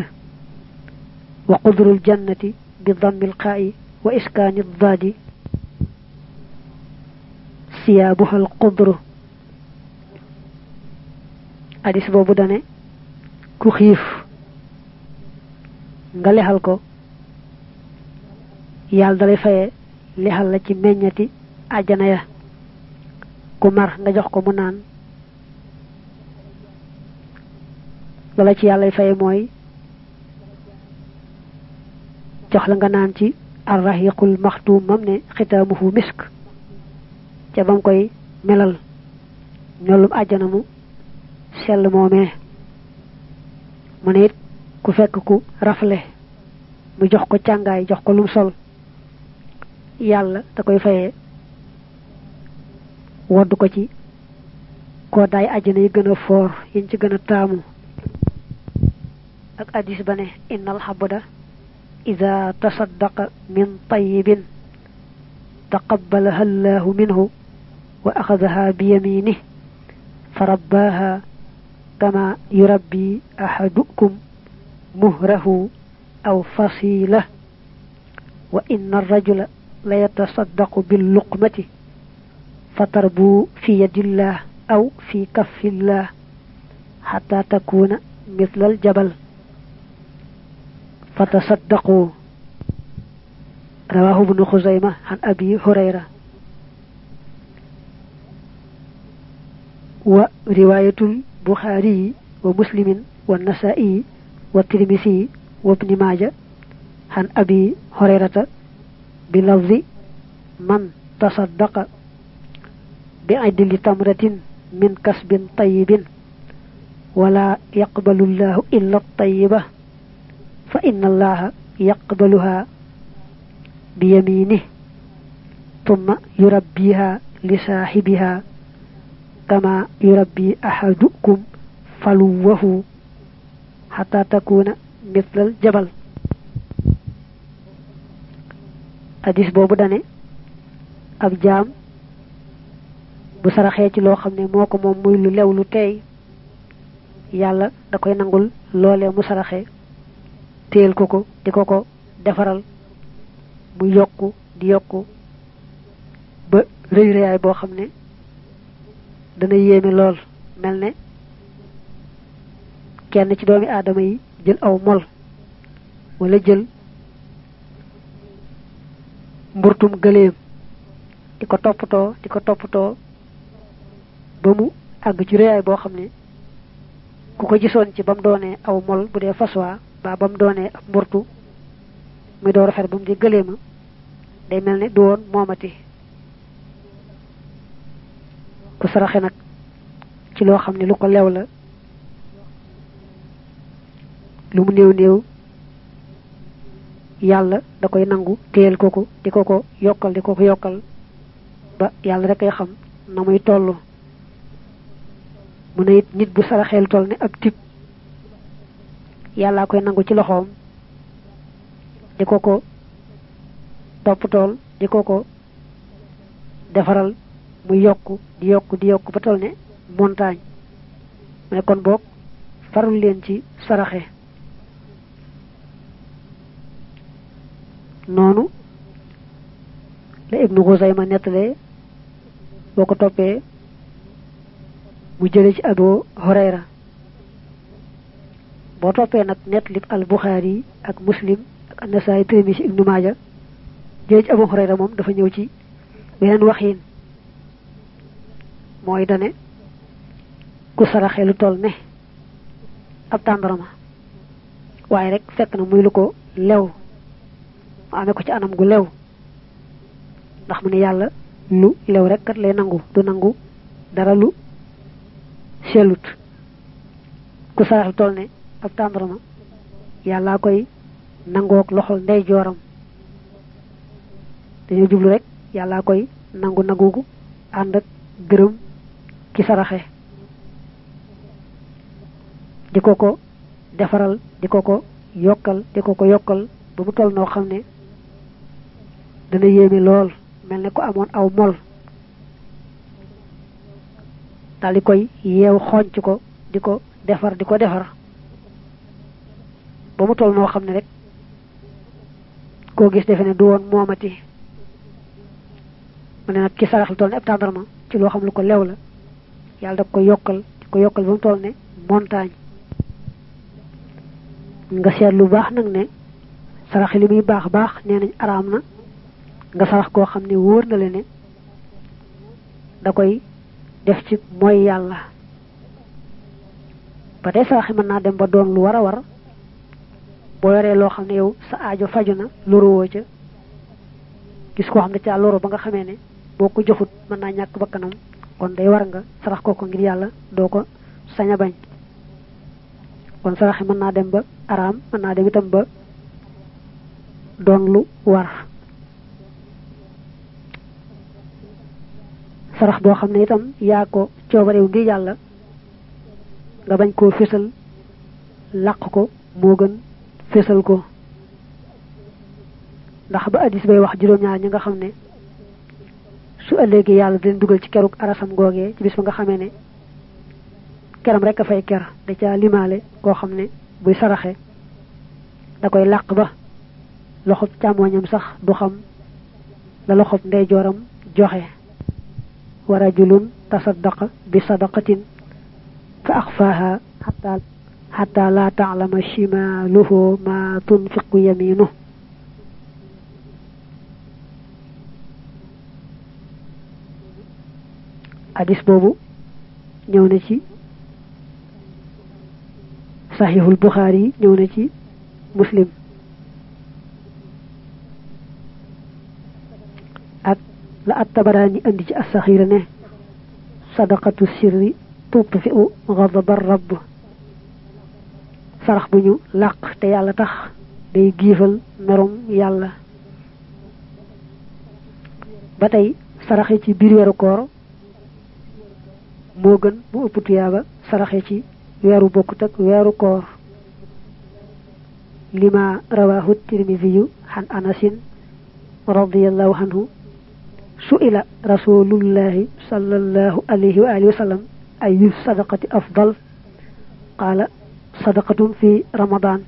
wa qudrul jannati bi dammil qaa'i wa iskaani daadi siyaabuhal qudru hadis boobu dane ku xiif nga lexal ko yàlla dalay faye lexal la ci meññati àjjana ya ku mar nga jox ko mu naan loola ci yàllay faye mooy jox la nga naan ci arrahiqul maxtuum mam ne xitaamuhu misk ca bam koy melal ñollum àjjana mu sell moomee mu ne it ku fekk ku rafle mu jox ko càngaay jox ko lum sol yàlla da koy fayee wodd ko ci koo daay àjjana yi gën a foor yiñ ci gën a taamu ak addis ba ne innal xabda ida tasaddaqa min tayyibin taqabbalaha allahu minhu wa axadaha bi yaminih fa rabbaaha kama yurabbi ahadukum muhrahu aw fasila wa inna arrajula la yatasaddaqu bil luqmati fatarbu fi yadillah aw fi kaffillah hatta takuna mithla al jabal fatasaddaqu rawahu ibnu xuzayma an abi hurayra wa riwayatul bukhari ومسلم والنسائي والترمذي وابن ماجه عن أبي هريرة بلفظ من تصدق بعدل تمرة من كسب طيب ولا يقبل الله إلا الطيبة فإن الله يقبلها بيمينه ثم يربيها لصاحبها كما يربي أحدكم فلوه حتى تكون مثل الجبل. hadis boobu dane ab jaam bu saraxee ci loo xam ne moo ko moom muy lu lew lu teey yàlla da koy nangul loolee mu saraxee téel ko ko di ko ko defaral mu yokku di yokku ba rëy rëyaay boo xam ne dana yéeme lool mel ne kenn ci doomi aadama yi jël aw mol wala jël mburtum gëléem di ko toppatoo ba mu àgg ci rëyaay boo xam ne ku ko gisoon ci ba mu doonee aw mol bu dee faswa ba ba mu doonee ab mburtu muy door a fer ba mu di gëléema day mel ne du woon moomati. ku saraxe nag ci loo xam ne lu ko lew la lu mu néew néew yàlla da koy nangu téyel ko ko di ko ko yokkal ba yàlla rek ay xam na muy tollu. mu ne it nit bu saraxeel toll ne ab tib yàllaa koy nangu ci loxoom di ko ko toppatool di ko ko defaral muy yokku di yokku ba toll ne montagne. mu ne kon boog farul leen ci saraxe. noonu la Ibnu Xuzayma nettalee boo ko toppee mu jële ci Abu Hurayra boo toppee nag nettalib al Buxaari ak Muslim ak An-Nasaa'i Tirmisi Ibnu Maaja jële ci Abu Hurayra moom dafa ñëw ci beneen waxiin mooy dane ku saraxee lu toll ne ab tàndarama waaye rek fekk na muy lu ko lew mu amee ko ci anam gu lew ndax mu ne yàlla lu lew rek kat lay nangu du nangu dara lu sellut. ku sarax lu toll ne ab tàndarama yàllaa koy nangook loxol ndey jooram dañoo jublu rek yàllaa koy nangu ànd ak gërëm ki saraxe di ko ko defaral di ko ko yokkal ba mu toll noo xam ne dana yéeme lool mel ne ko amoon aw mol daal di koy yeew xonc ko di ko defar ba mu toll noo xam ne rek koo gis defe ne du woon moomati. mu ne nag ki sarax lu toll ne ab tàndarma ci loo xam lu ko lew la yàlla da ko yokkal ba mu toll ne montagne. nga seet lu baax nag ne sarax li muy baax nee nañ araam na nga sarax koo xam ne wóor na le ne da koy def ci mooy yàlla. ba tey sarax mën naa dem ba doon lu war a war boo yoree loo xam ne yow sa aajo faju na loruwoo ca gis koo xam ne caa loru ba nga xamee ne boo ko joxut mën naa ñàkk bakkanam kon day war nga sarax ko ngir yàlla doo ko sañ a bañ. kon sarax mën naa dem ba araam mën naa dem itam ba doon lu war. sarax boo xam ne itam yaa ko coobarew ngir yàlla nga bañ koo fésal làq ko moo gën fésal ko. ndax ba addis bay wax juróom-ñaar ñi nga xam ne su ëllëgee yàlla di leen dugal ci keruk arasam googee ci bis ba nga xamee ne keram rek a fay ker da ca limaale koo xam ne buy saraxe da koy làq ba loxob càmmooñam sax du xam la loxob ndeyjooram joxe. wa rajulun tasaddaqa bi sadaqatin fa axfaaha xatta laa taalama shimaaluhu ma tunfiqu yaminuhu. hadis boobu ñëw na ci sahihul Bukhari ñëw na ci Muslim ak la at-Tabarani andi ci as-Sakhira ne sadaqatu sirri tutfi'u ghadab ar-rabb sarax bu ñu làq te yàlla tax day giifal merum yàlla ba tey saraxe ci biir weeru koor moo gën bu ëpp tuyaaba saraxe ci weeru bokkut ak weeru koor lima rawahu tirmidhiyu an anasin radiyallahu anhu su'ila rasulullahi sallallahu alayhi wa alihi wa sallam ayu sadaqati afdal qala sadaqatun fi ramadan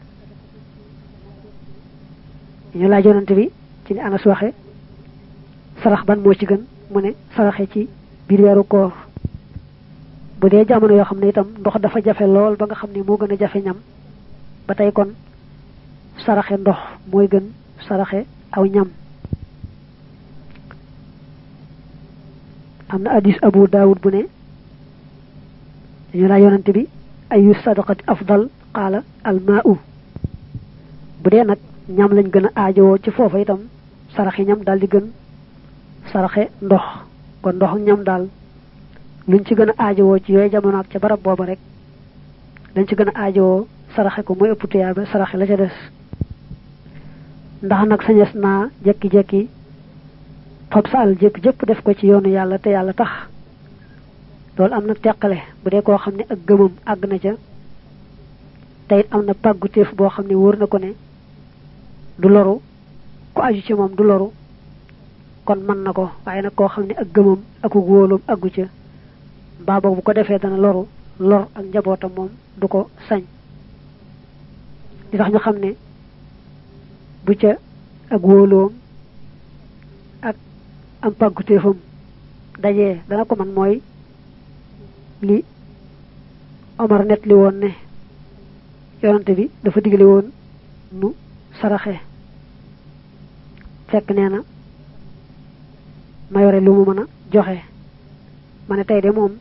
ñu laaj yonante bi ci ni Anas waxe sarax ban moo ci gën mu ne saraxe ci biir weeru koor bu dee jamono yoo xam ne itam ndox dafa jafe lool ba nga xam ne moo gën a jafe ñam ba tey kon saraxe ndox mooy gën saraxe aw ñam am na hadis Abu Dawud bu ne ñu laaj yonante bi ayu sadaqati afdal qaala almaa'u bu dee nag ñam lañ gën a aajowoo ci foofa itam saraxe ñam daal di gën saraxe ndox kon ndox ak ñam daal luñ ci gën a aajowoo ci yooyu jamono ak ca barab booba rek dañ ci gën a aajowoo saraxe ko mooy ëpp tuyaaba saraxe la ca des ndax nag sañes naa jekki-jekki fab sa al jëpp jëpp def ko ci yoonu yàlla te yàlla tax loolu am na teqale bu dee koo xam ne ak gëmam àgg na ca te it am na pàgguteef boo xam ne wóor na ko ne du loru ku aju ci moom du loru kon mën na ko waaye nag koo xam ne ak gëmam ak wóoloom àggu ca mbaa boog bu ko defee dana loru lor ak njabootam moom du ko sañ di tax ñu xam ne bu ca ak wóoloom ak am pàgguteefam dajee dana ko man mooy li Omar net li woon ne yonante bi dafa digle woon nu saraxe fekk nee na ma yore lu mu mën a joxe ma ne tey de moom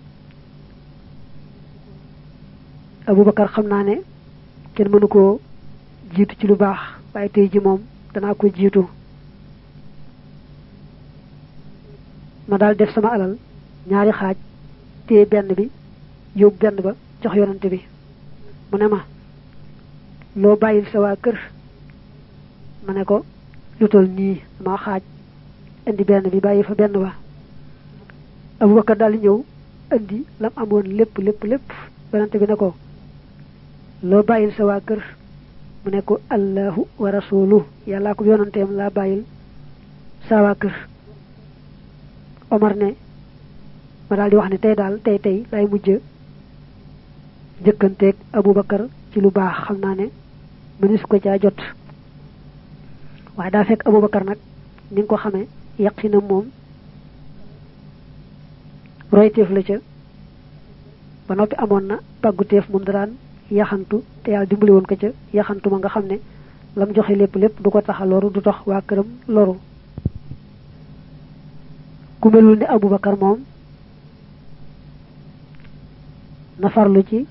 Abubakar xam naa ne kenn mënu koo jiitu ci lu baax waaye tey ji moom danaa ko jiitu ma daal def sama alal ñaari xaaj téye benn bi yóbbu benn ba jox yonante bi mu ne ma loo bàyyil sa waa kër ma ne ko lu tol nii dama xaaj indi benn bi bàyyi fa benn ba Abubakar daal di ñëw indi lam amoon lépp yonante bi ne ko loo bàyyil sa waa kër mu ne ko allahu wa rasuluhu yàllaa ko yonanteem laa bàyyil sa waa kër Omar ne ma daal di wax ne tey lay mujj jëkkanteeg Abubakar ci lu baax xam naa ne mënees ko caa jot waaye daa fekk Abubakar nag ni nga ko xamee yaqina moom royteef la ca ba noppi amoon na pàgguteef moom da daan yaxantu te yàlla dimbali woon ko ca yaxantu ma nga xam ne lam joxe lépp du ko tax a loru du tax waa këram loru ku melul ne Abubakar moom na farlu ci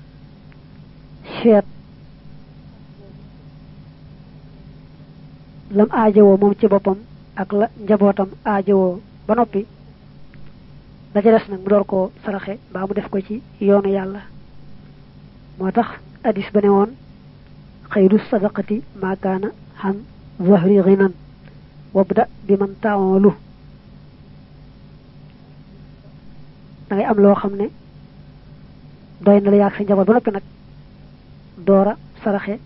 seet lam aajowoo moom ci boppam ak la njabootam aajowoo ba noppi la ca des nag mu door koo saraxe mbaa mu def ko ci yoonu yàlla moo tax hadis ba ne woon xayru sadaqati maa kaana an zahri ghinan wabda bi man ta'alu da ngay am loo xam ne doy na la yaag sa njaboot ba noppi nag doora saraxe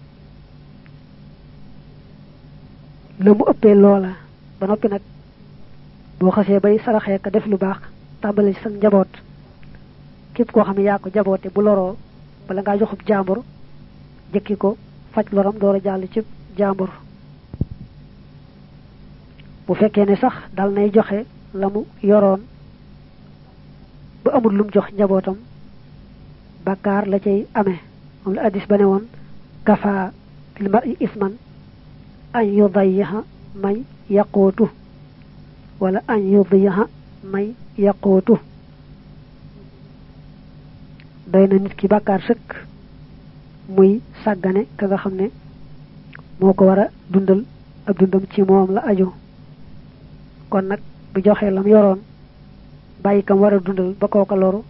la mu ëppee loola ba noppi nag boo xasee bay saraxee ka def lu baax tàmbale ci sa njaboot képp koo xam ne yaa ko jaboote bu loroo bala ngaa joxub jàmbur jëkki ko faj loram door a jàll ci jàmbur bu fekkee ne sax dal nay joxe la mu yoroon ba amul lum jox njabootam bakkaar la cay amee moom la addis ba ne woon kafa fil mar'i isman an yudayyaha may yaqootu wala an yudayyaha may yaqootu doy na nit ki bakkaar sëkk muy sàggane ka nga xam ne moo ko war a dundal ab dundam ci moom la aju kon nag bu joxee lam yoroon bàyyi kam war a dundal ba kooka loru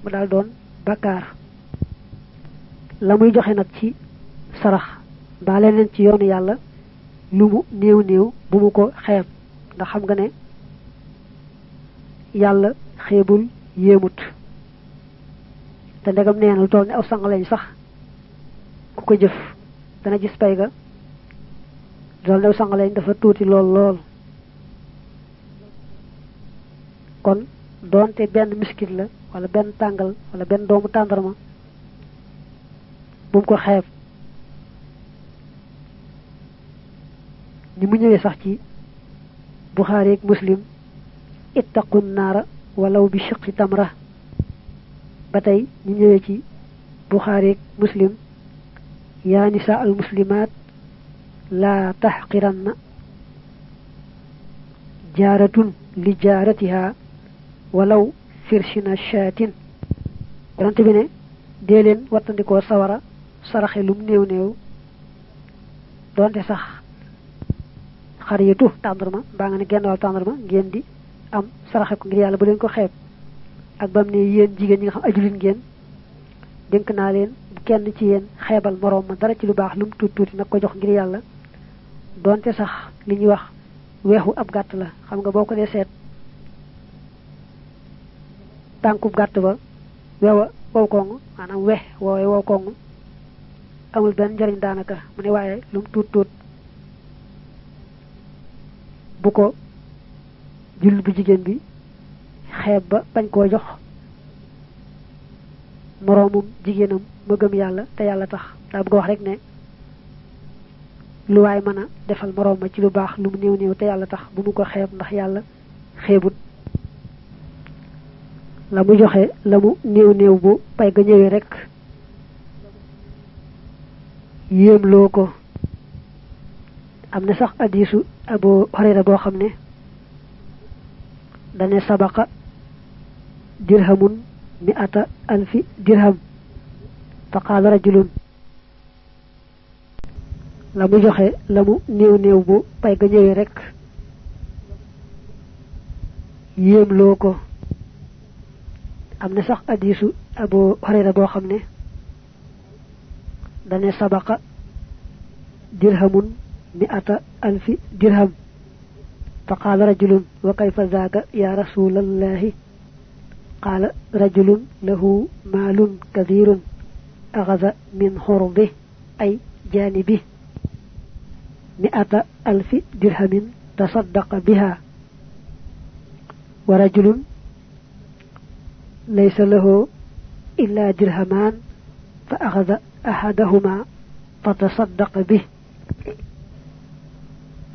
mu daal doon bakkaar la muy joxe nag ci sarax mbaa leneen ci yoonu yàlla lu mu néew néew bu mu ko xeeb ndax xam nga ne yàlla xeebul yéemut te ndegam nee na lu toll ne aw sangaleñ sax ku ko jëf dana gis pay ga loolu ne aw sangaleñ dafa tuuti lool lool kon doonte benn miskit la wala benn tàngal wala benn doomu tàndarma bu mu ko xeeb ni mu ñëwee sax ci Buxaari ak Muslim ittaqun naara walaw bi shiqqi tamra ba tey ñu ñëwee ci Buxaari ak Muslim yaa nisaa al muslimaat laa taxqiranna jaaratun li jaaratiha walaw firshina shaatin yonent bi ne dee leen wattandikoo sawara saraxe lum néew néew doonte sax xaritu tàndarma mbaa nga ne genn wàll tàndarma ngeen di am saraxe ko ngir yàlla bu leen ko xeeb ak bam ne yéen jigéen ñi nga xam ajulin ngeen dénk naa leen bu kenn ci yéen xeebal moroom ma dara ci lu baax lu mu tuuti tuuti nag ko jox ngir yàlla doonte sax li ñuy wax weexu ab gàtt la xam nga boo ko dee seet tànkub gàtt ba weewa wow koŋ maanaam wex woowee wow koŋ amul benn njariñ daanaka mu ne waaye lu mu tuut tuut bu ko jullit bu jigéen bi xeeb ba bañ koo jox moroomum jigéenam ma gëm yàlla te yàlla tax daa bëgg wax rek ne lu waay mën a defal moroom ma ci lu baax lu mu néew néew te yàlla tax bu mu ko xeeb ndax yàlla xeebut la mu joxe la mu néew néew bu pay ga ñëwee rek yéemloo ko am na sax hadiisu Abu Hurayra boo xam ne dane sabaqa dirhamun mi'ata alfi dirham fa qaala rajulun la mu joxe la mu néew néew bu pay ga ñëwee rek yéemloo ko am na sax hadiisu Abu Hurayra boo xam ne dane sabaqa dirhamun mi'ata alfi dirham fa qaala rajulun wa kayfa zaaka ya rasulallahi qaala rajulun lahu maalun kathirun axada min xurbi ay jaanibi mi'ata alfi dirhamin tasaddaqa biha wa rajulun laysa lahu illa dirhamaan fa axada ahadahuma fa tasaddaqa bih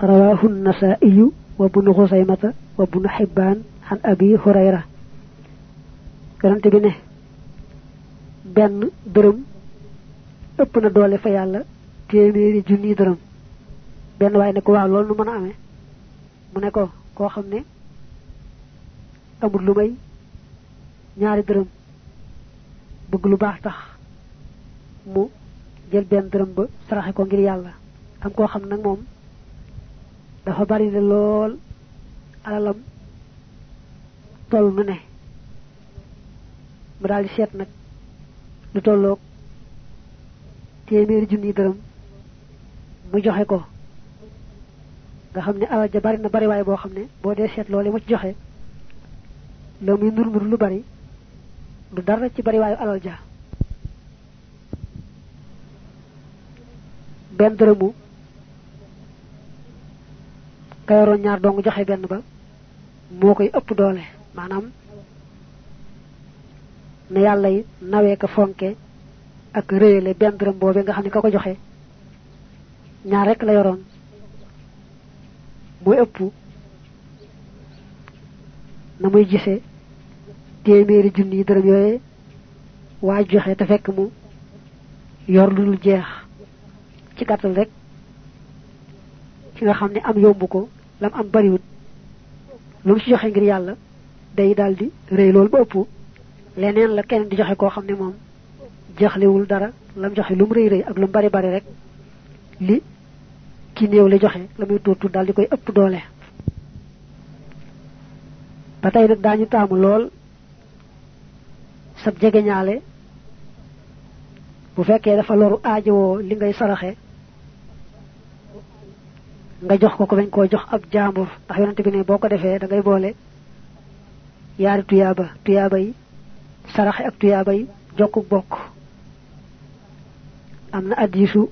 rawaahu nasaa'iyu wa ibnu xusaymata wa ibnu xibbaan an abi hurayra yonent bi ne benn dërëm ëpp na doole fa yàlla téeméeri junni dërëm benn waaye ne ko waaw loolu nu mën a amee mu ne ko koo xam ne amul lu may ñaari dërëm bëgg lu baax tax mu jël benn dërëm ba saraxe ko ngir yàlla am koo xam nag moom dafa bari de lool alalam toll nu ne mu daal di seet nag lu tolloog téeméeri junni dërëm mu joxe ko nga xam ne alal ja bari na bari waaye boo xam ne boo dee seet loolu mu ci joxe la muy nur lu bari du dara ci bari waayu alal ja benn dërëmu ka yoroon ñaar dong joxe benn ba moo koy ëpp doole maanaam ne yàlla yi nawee ko fonke ak réyale benn dërëm boobee nga xam ne ka ko joxe ñaar rekk la yoroon mooy ëpp na muy gisee téeméeri junni dërëm yooye waa joxe te fekk mu yor lu dul jeex ci gàttal rek ci nga xam ne am yomb ko lam am bariwut lu mu ci joxe ngir yàlla day daldi rëy loolu ba ëpp leneen la keneen di joxe koo xam ne moom jaxlewul dara lam joxe lum reey reey ak lum bari bari rek li ki neew la joxe lamuy tutu dal di koy ëpp doole batay nak dañu taamu lool sab jege ñaale bu fekkee dafa loru aajowoo li ngay saraxe nga jox ko bañ koo jox ab jaambur ndax yonante bi ne boo ko defee da ngay boole yaari tuyaaba yi saraxe ak tuyaaba yi jokku bokk am na hadiisu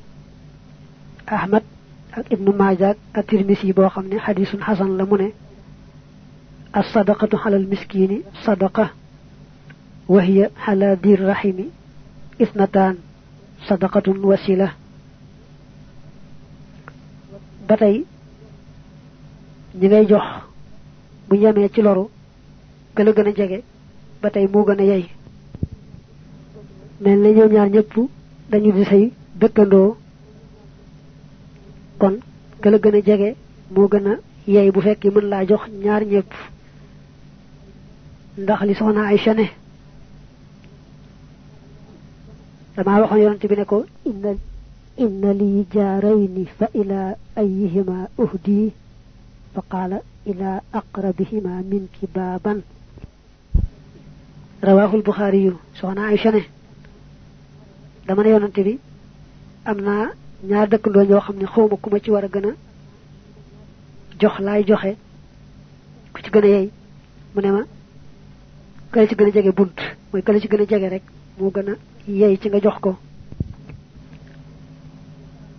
Ahmad ak Ibnu Maaja ak Tirmisi boo xam ne hadiisun hasan la mu ne as-sadaqatu alal miskini sadaqa wa hiya ala dir rahimi isnatan sadaqatun wasila batay ñi ngay jox bu ñamé ci loru gëna gëna jégé batay mo gëna yey mel na ñoom ñaar ñëpp dañu di sey dëkkandoo kon gëna gëna jégé mo gëna yey bu fekk mën la jox ñaar ñëpp ndax li soxna Aïcha ne dama waxon yonent bi ne ko inna li jaarayni fa ila ayyihima uhdi fa qala ila aqrabihima minki baban rawahu al-Bukhari soxna Aïcha ne dama ne yonent bi amna ñaar dëkkandoo ñoo xam ne xawma ku ma ci war a gën a jox laay joxe ku ci gën a yey mu ne ma kala ci gën a jege bunt mooy kala ci gën a jege rek moo gën a yey ci nga jox ko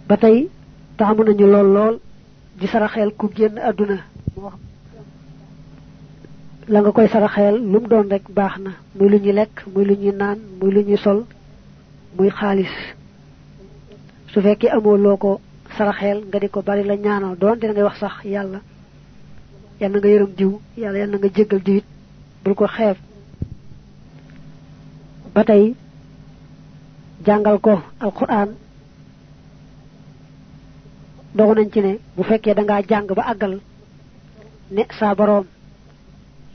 ba tey taamu nañu lool di saraxeel ku génn àdduna la nga koy saraxeel lu mu doon rek baax na muy lu ñuy lekk muy lu ñuy naan muy lu ñuy sol muy xaalis su fekkee amoo loo ko saraxeel nga di ko bari la ñaanal doon dina ngay wax sax yàlla yal na nga yërëm diw yàlla yal na nga jéggal diwit bul ko xeeb ba tey jàngal ko alquran dogu nañ ci ne bu fekkee da ngaa jàng ba àggal ne saa boroom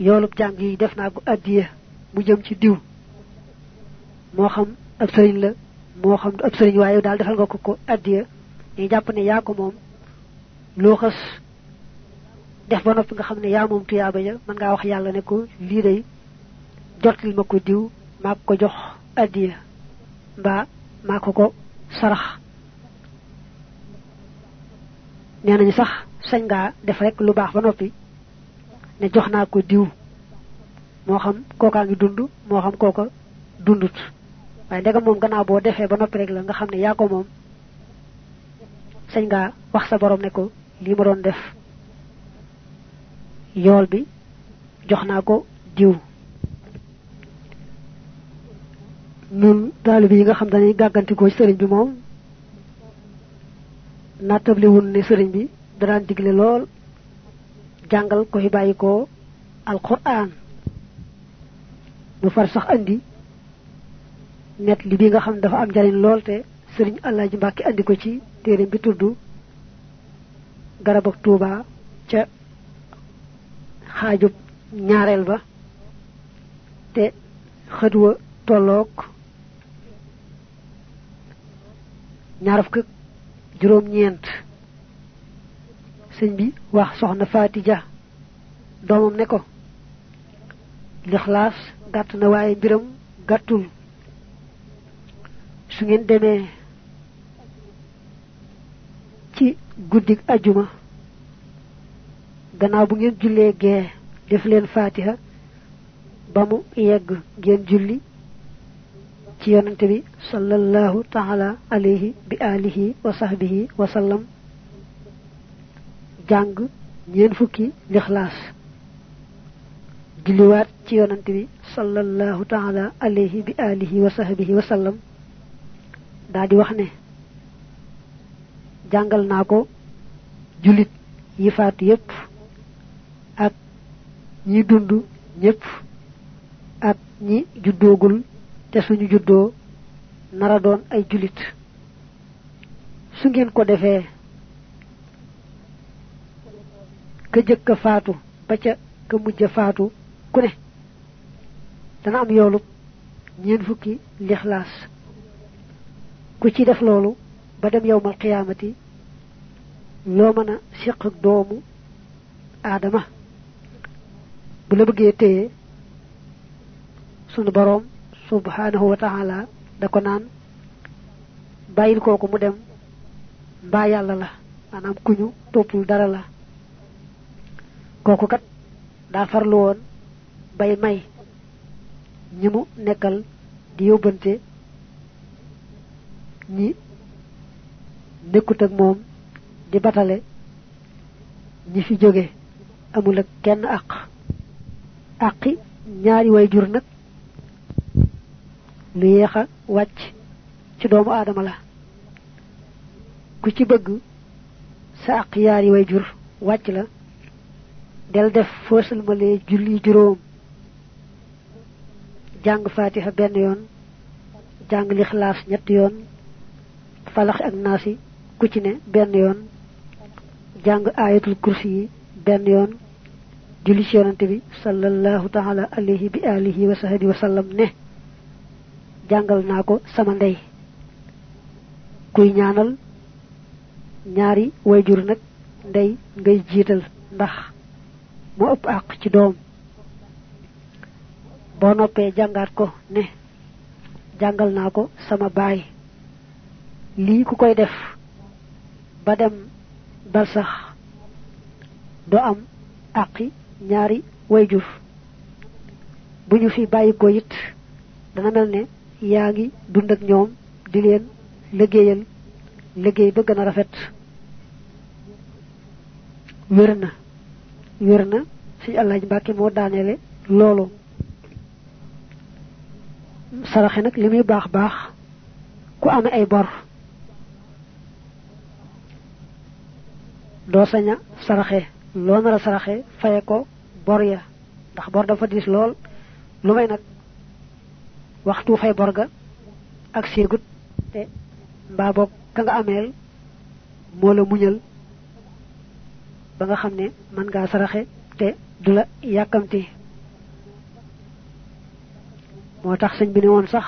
yoolub jàng yi def naa ko addiya mu jëm ci diw moo xam ab sëriñ la moo xam ab sëriñ waaye daal defal nga ko addiya ñu jàpp ne yaa ko moom loo xës def ba noppi nga xam ne yaa moom tuyaaba ja mën ngaa wax yàlla ne ko lii day jotil ma ko diw maa ko jox addiya mbaa maa ko sarax nee nañu sax sañ ngaa def rek lu baax ba noppi ne jox naa ko diw moo xam kookaa ngi dund moo xam kooka dundut waaye ndegam moom gannaaw boo defee ba noppi rek la nga xam ne yaa ko moom sañ ngaa wax sa borom ne ko lii ma doon def yool bi jox naa ko diw nun taalibe yi nga xam dañuy gàggantikoo ci sëriñ bi moom nattable wun ne sëriñ bi daan digle lool jàngal ko fi bàyyi ko alquran mu far sax andi net li bi nga xam dafa am njariñ lool te sëriñ Alaaji Mbàkke andi ko ci téere bi tudd garab ak Tuuba ca xaajub ñaareel ba te xëdwa tolloog ñaar fukk juróom ñeent sëñ bi wax soxna Fatija doomam ne ko lixlaas gàtt na waaye mbiram gàttul su ngeen demee ci guddik ajuma gannaaw bu ngeen jullee gee def leen fatiha ba mu yegg ngeen julli ci yonante bi sallallahu ta'ala alayhi bi alihi wa sahbihi wa sallam jàng ñeen fukki lixlaas julliwaat ci yonante bi sallallahu ta'ala alayhi bi alihi wa sahbihi wa sallam daa di wax ne jàngal naa ko jullit yi faatu yépp ak ñi dund ñépp ak ñi juddoogul te suñu juddoo nara doon ay jullit su ngeen ko defee ka jëkk a faatu ba ca ka mujj a faatu ku ne dana am yoolub ñeen fukki lixlaas ku ci def loolu ba dem yawmal qiyaamati loo mën a siq ak doomu aadama bu la bëggee téye sunu boroom subhanahu wa ta'ala da ko naan bàyyil kooku mu dem mbaa yàlla la maanaam kuñu toppul dara la kooku kat daa farlu woon bay may ñi mu nekkal di yóbbante ñi nekkut ak moom di batale ñi fi jóge amul ak kenn àqi ñaari way jur nag lu yeex a wàcc ci doomu aadama la ku ci bëgg sa àq yaari way jur wàcc la del def foosal malee julli juróom jàng fatiha benn yoon jàng lixlaas ñetti yoon falax ak naasi ku ci ne benn yoon jàng ayatul kursi yi benn yoon julli ci yonante bi sallallahu ta'ala alayhi bi alihi wa sahbihi wa sallam ne jàngal naa ko sama ndey kuy ñaanal ñaari wayjur nag ndey ngay jiital ndax mu ëpp àq ci doom boo noppee jàngaat ko ne jàngal naa ko sama baay lii ku koy def ba dem bal sax doo am àqi ñaari wayjur bu ñu fi bàyyi ko it dana mel ne yaa ngi dund ak ñoom di leen liggéeyal liggéey ba gën a rafet wér na suñu Alaaji Mbàkke moo daaneele loolu saraxe nag li muy baax baax ku amee ay bor doo sañ a saraxe loo nar a saraxe faye ko bor ya ndax bor dafa diis lool lu may nag waxtu fay bor ga ak séegut te mbaa boog ka nga ameel moo la muñal ba nga xam ne mën ngaa saraxe te du la yàkkamti moo tax sëñ bi ne woon sax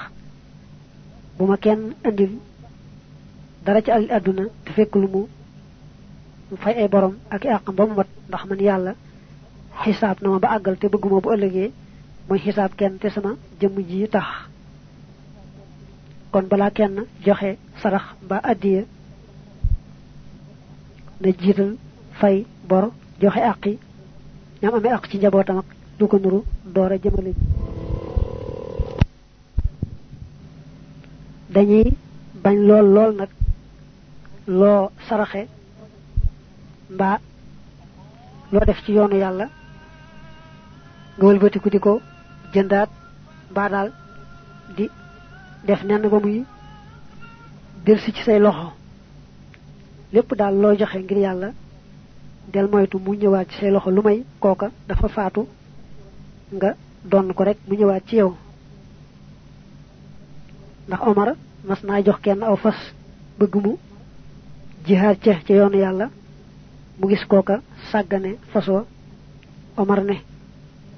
bu ma kenn andil dara ci àdduna te fekk lu mu fay ay borom ak i àqam ba mu mat ndax man yàlla xisaab na ma ba àggal te bëgguma bu ëllëgee mooy xisaab kenn te sama jëmm ji tax kon balaa kenn joxe sarax mbaa addiya na jiital fay bor joxe àqi ñam amee àq ci njabootam ak lu ko nuru door a jëmale dañuy bañ lool nag loo saraxe mbaa loo def ci yoonu yàlla nga wëlbatiku di ko jëndaat mbaa daal di def nenn ba muy delsi ci say loxo lépp daal loo joxe ngir yàlla del moytu mu ñëwaat ci say loxo lu may kooka dafa faatu nga donn ko rek mu ñëwaat ci yow ndax Omar mas naa jox kenn aw fas bëgg mu jihaad ca yoonu yàlla mu gis kooka sàggane fasoo Omar ne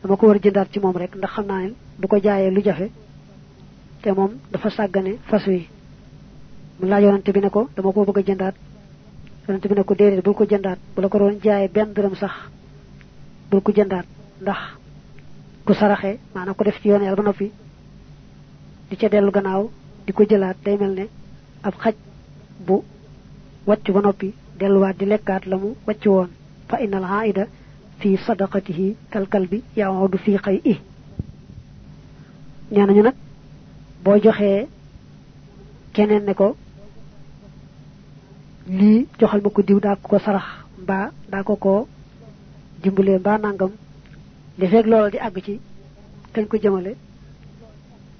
dama ko war a jëndaat ci moom rek ndax xam naa ne du ko jaayee lu jafe te moom dafa sàggane fas wi mu laaj yonante bi ne ko dama ko bëgg a jëndaat yonante bi ne ko déedéet bul ko jëndaat bu la ko doon jaayee benn dërëm sax bul ko jëndaat ndax ku saraxe maanaam ko def ci yoon yàlla ba noppi di ca dellu gannaaw di ko jëlaat day mel ne ab xaj bu wàcc ba noppi delluwaat di lekkaat la mu wàcc woon fa innal aida fi sadaqatihi kalkal bi ya'udu fi qay'i nee nañu nag boo joxee keneen ne ko lii joxal ma ko diw daa ko sarax mbaa daa ko dimbalee mbaa nangam li fekk loola di àgg ci kañ ko jëmale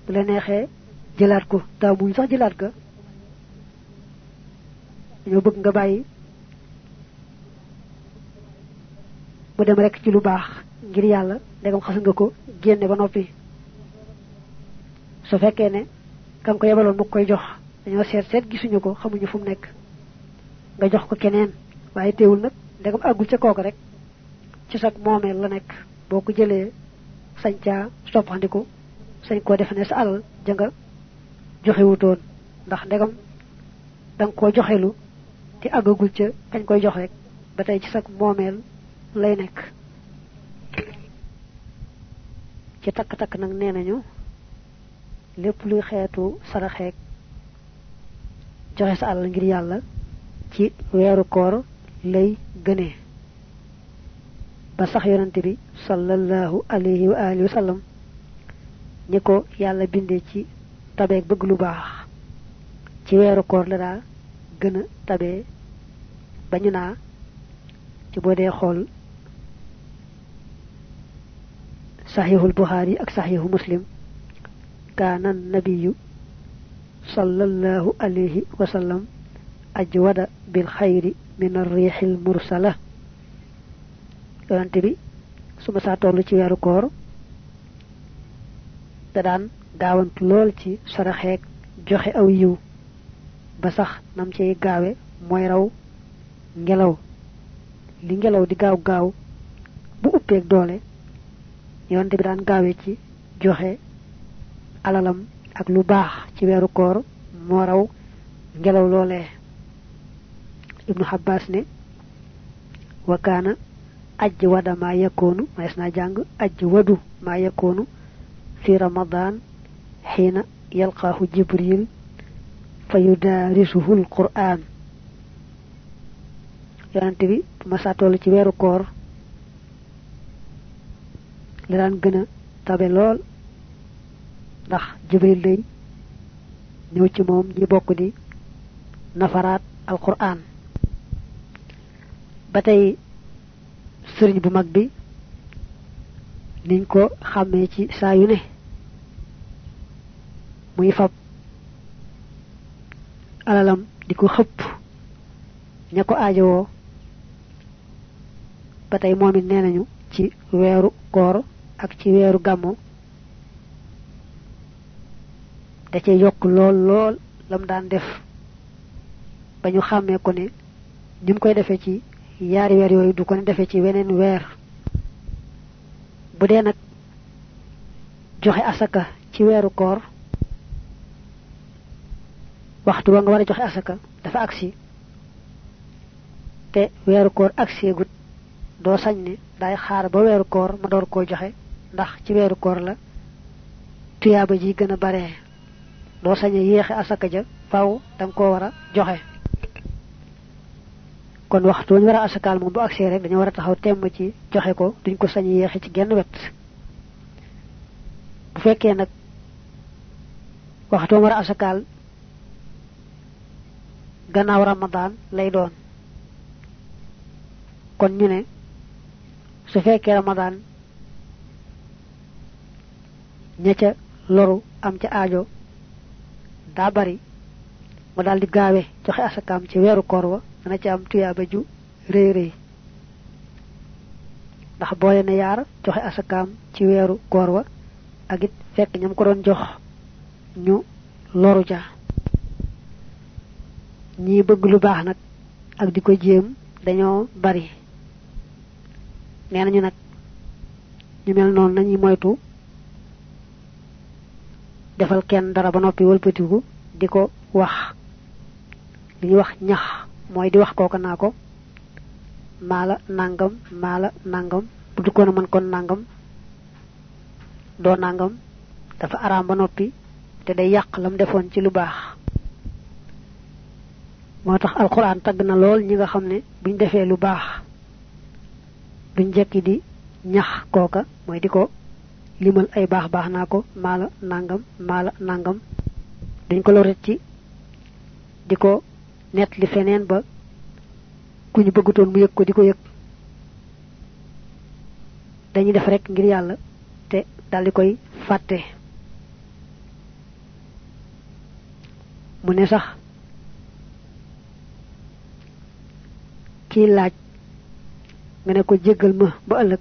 bu la neexee jëlaat ko taa muñ sax jëlaat ga dañoo bëgg nga bàyyi mu dem rek ci lu baax ngir yàlla ndegam xas nga ko génne ba noppi su fekkee ne kam ko yebaloon mu koy jox dañoo seet gisuñu ko xamuñu fu mu nekk nga jox ko keneen waaye teewul nag ndegam àggul ca kooku rek ci sag moomeel la nekk boo ko jëlee sañ caa soppandiku sañ koo defe ne sa alal ja nga joxewutoon ndax ndegam dang ko joxelu te agagul ca kañ koy jox rek ba tey ci sak moomeel lay nekk. ci takk-takk nag nee nañu lépp luy xeetu saraxeek joxe sa àll ngir yàlla ci weeru koor lay gënee ba sax yonante bi sallallahu alayhi wa alihi wa sallam ni ko yàlla bindee ci tabeek bëgg lu baax ci weeru koor la daa gën a tabee ba ñu naa ci boo dee xool sahihul bukhari ak sahihu muslim kaana nabiyu sallallahu alayhi wa sallam ajwada bil khayri min ar-rihil mursala yonante bi suma sa tollu ci wéru koor da daan gaawant lool ci saraxeek joxe aw yiw ba sax nam ci gaawé moy raw ngelaw li ngelaw di gaaw gaaw bu uppé doole yonante bi daan gaawé ci joxe alalam ak lu baax ci wéru koor mo raw ngelaw lolé ibnu Abbas ne wa kana ajwada ma yakunu maysna jang ajwadu ma yakunu fi ramadan hina yalqahu jibril fayudarisuhu alquran yonante bi ma sa tollu ci wéru koor la daan gëna tabe lool ndax jibril day ñëw ci moom ñi bokk di nafaraat alquran ba tey sëriñ bu mag bi niñ ko xàmmee ci saa yu ne muy fab alalam di ko xëpp ña ko aajowoo ba tey moom it nee nañu ci weeru koor ak ci weeru gàmmu da cee yokk lool lam daan def ba ñu xàmmee ko ne ni mu koy defee ci yaari weer yooyu du ko ne defee ci weneen weer bu dee nag joxe asaka ci weeru koor waxtu wa nga war a joxe asaka dafa agsi te weeru koor agsi gut doo sañ ne day xaar ba weeru koor ma door koo joxe ndax ci weeru koor la tuyaaba ji gën a bare doo sañe yéexe asaka ja faaw danga koo war a joxe kon waxtu ñu war a asakaal moom bu agsee rek dañu war a taxaw temm ci joxe ko duñ ko sañ yéexe ci genn wet bu fekkee nag waxtu war a asakaal gannaaw ramadan lay doon kon ñu ne su fekkee ramadan ña ca loru am ca aajo daa bari mu daldi gaawe joxe asakaam ci weeru koor wa dana ci am tuyaaba ju rëy rëy ndax boole na yaar joxe asakaam ci weeru koor wa ak it fekk ñam ko doon jox ñu loru ja ñi bëgg lu baax nag ak di ko jéem dañoo bari nee nañu nag ñu mel noonu nañuy moytu defal kenn dara ba noppi wëlbatiku di ko wax li ñuy wax ñax mooy di wax kooka naa ko maala nangam bu du ko na man kon nangam doo nangam dafa araam ba noppi te day yàq lam defoon ci lu baax moo tax alquran tagg na lool ñi nga xam ne buñ defee lu baax duñ jekki di ñax kooka mooy di ko limal ay baax baax naa ko maala nangam dañ ko loret ci di ko net li feneen ba ku ñu bëggutoon mu yëg ko di ko yëg dañuy def rek ngir yàlla te daldi koy fàtte mu ne sax kii laaj nga ne ko jéggal ma ba ëllëg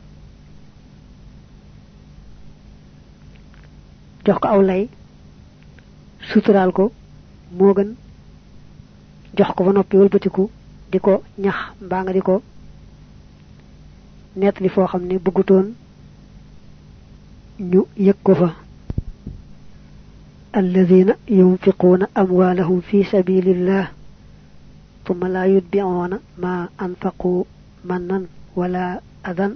jox ko aw lay suturaal ko moo gën jox ko ba noppi wëlbatiku di ko ñax mbaa nga di ko nett li foo xam ne bëggutoon ñu yëg ko fa alladhina yunfiquna amwalahum fi sabilillah ثم لا يتبعون ما أنفقوا منا ولا أذى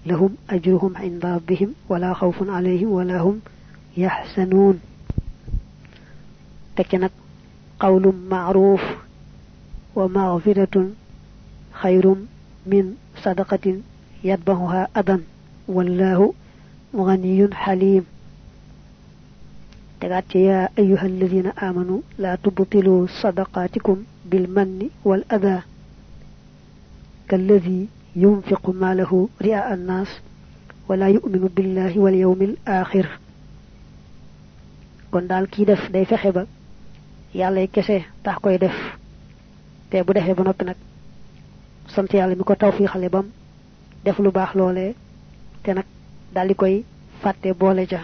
لهم أجرهم عند ربهم ولا خوف عليهم ولا هم يحزنون تكنك قول معروف ومغفرة خير من صدقة يتبعها أذى والله غني حليم تقات يا أيها الذين آمنوا لا تبطلوا صدقاتكم بالمن والأذى كالذي ينفق ماله رئاء الناس ولا يؤمن بالله واليوم الآخر kon daal kii def day fexe ba yàlla kese tax koy def te bu defee ba noppi nag sant yàlla mi ko tawfiixale bam def lu baax loolee te nag daal di koy fàtte boole ja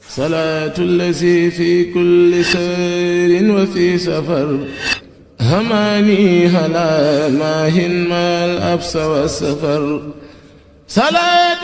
صلاة الذي في كل سير وفي سفر هماني هلا ماهن ما الأبس والسفر صلاة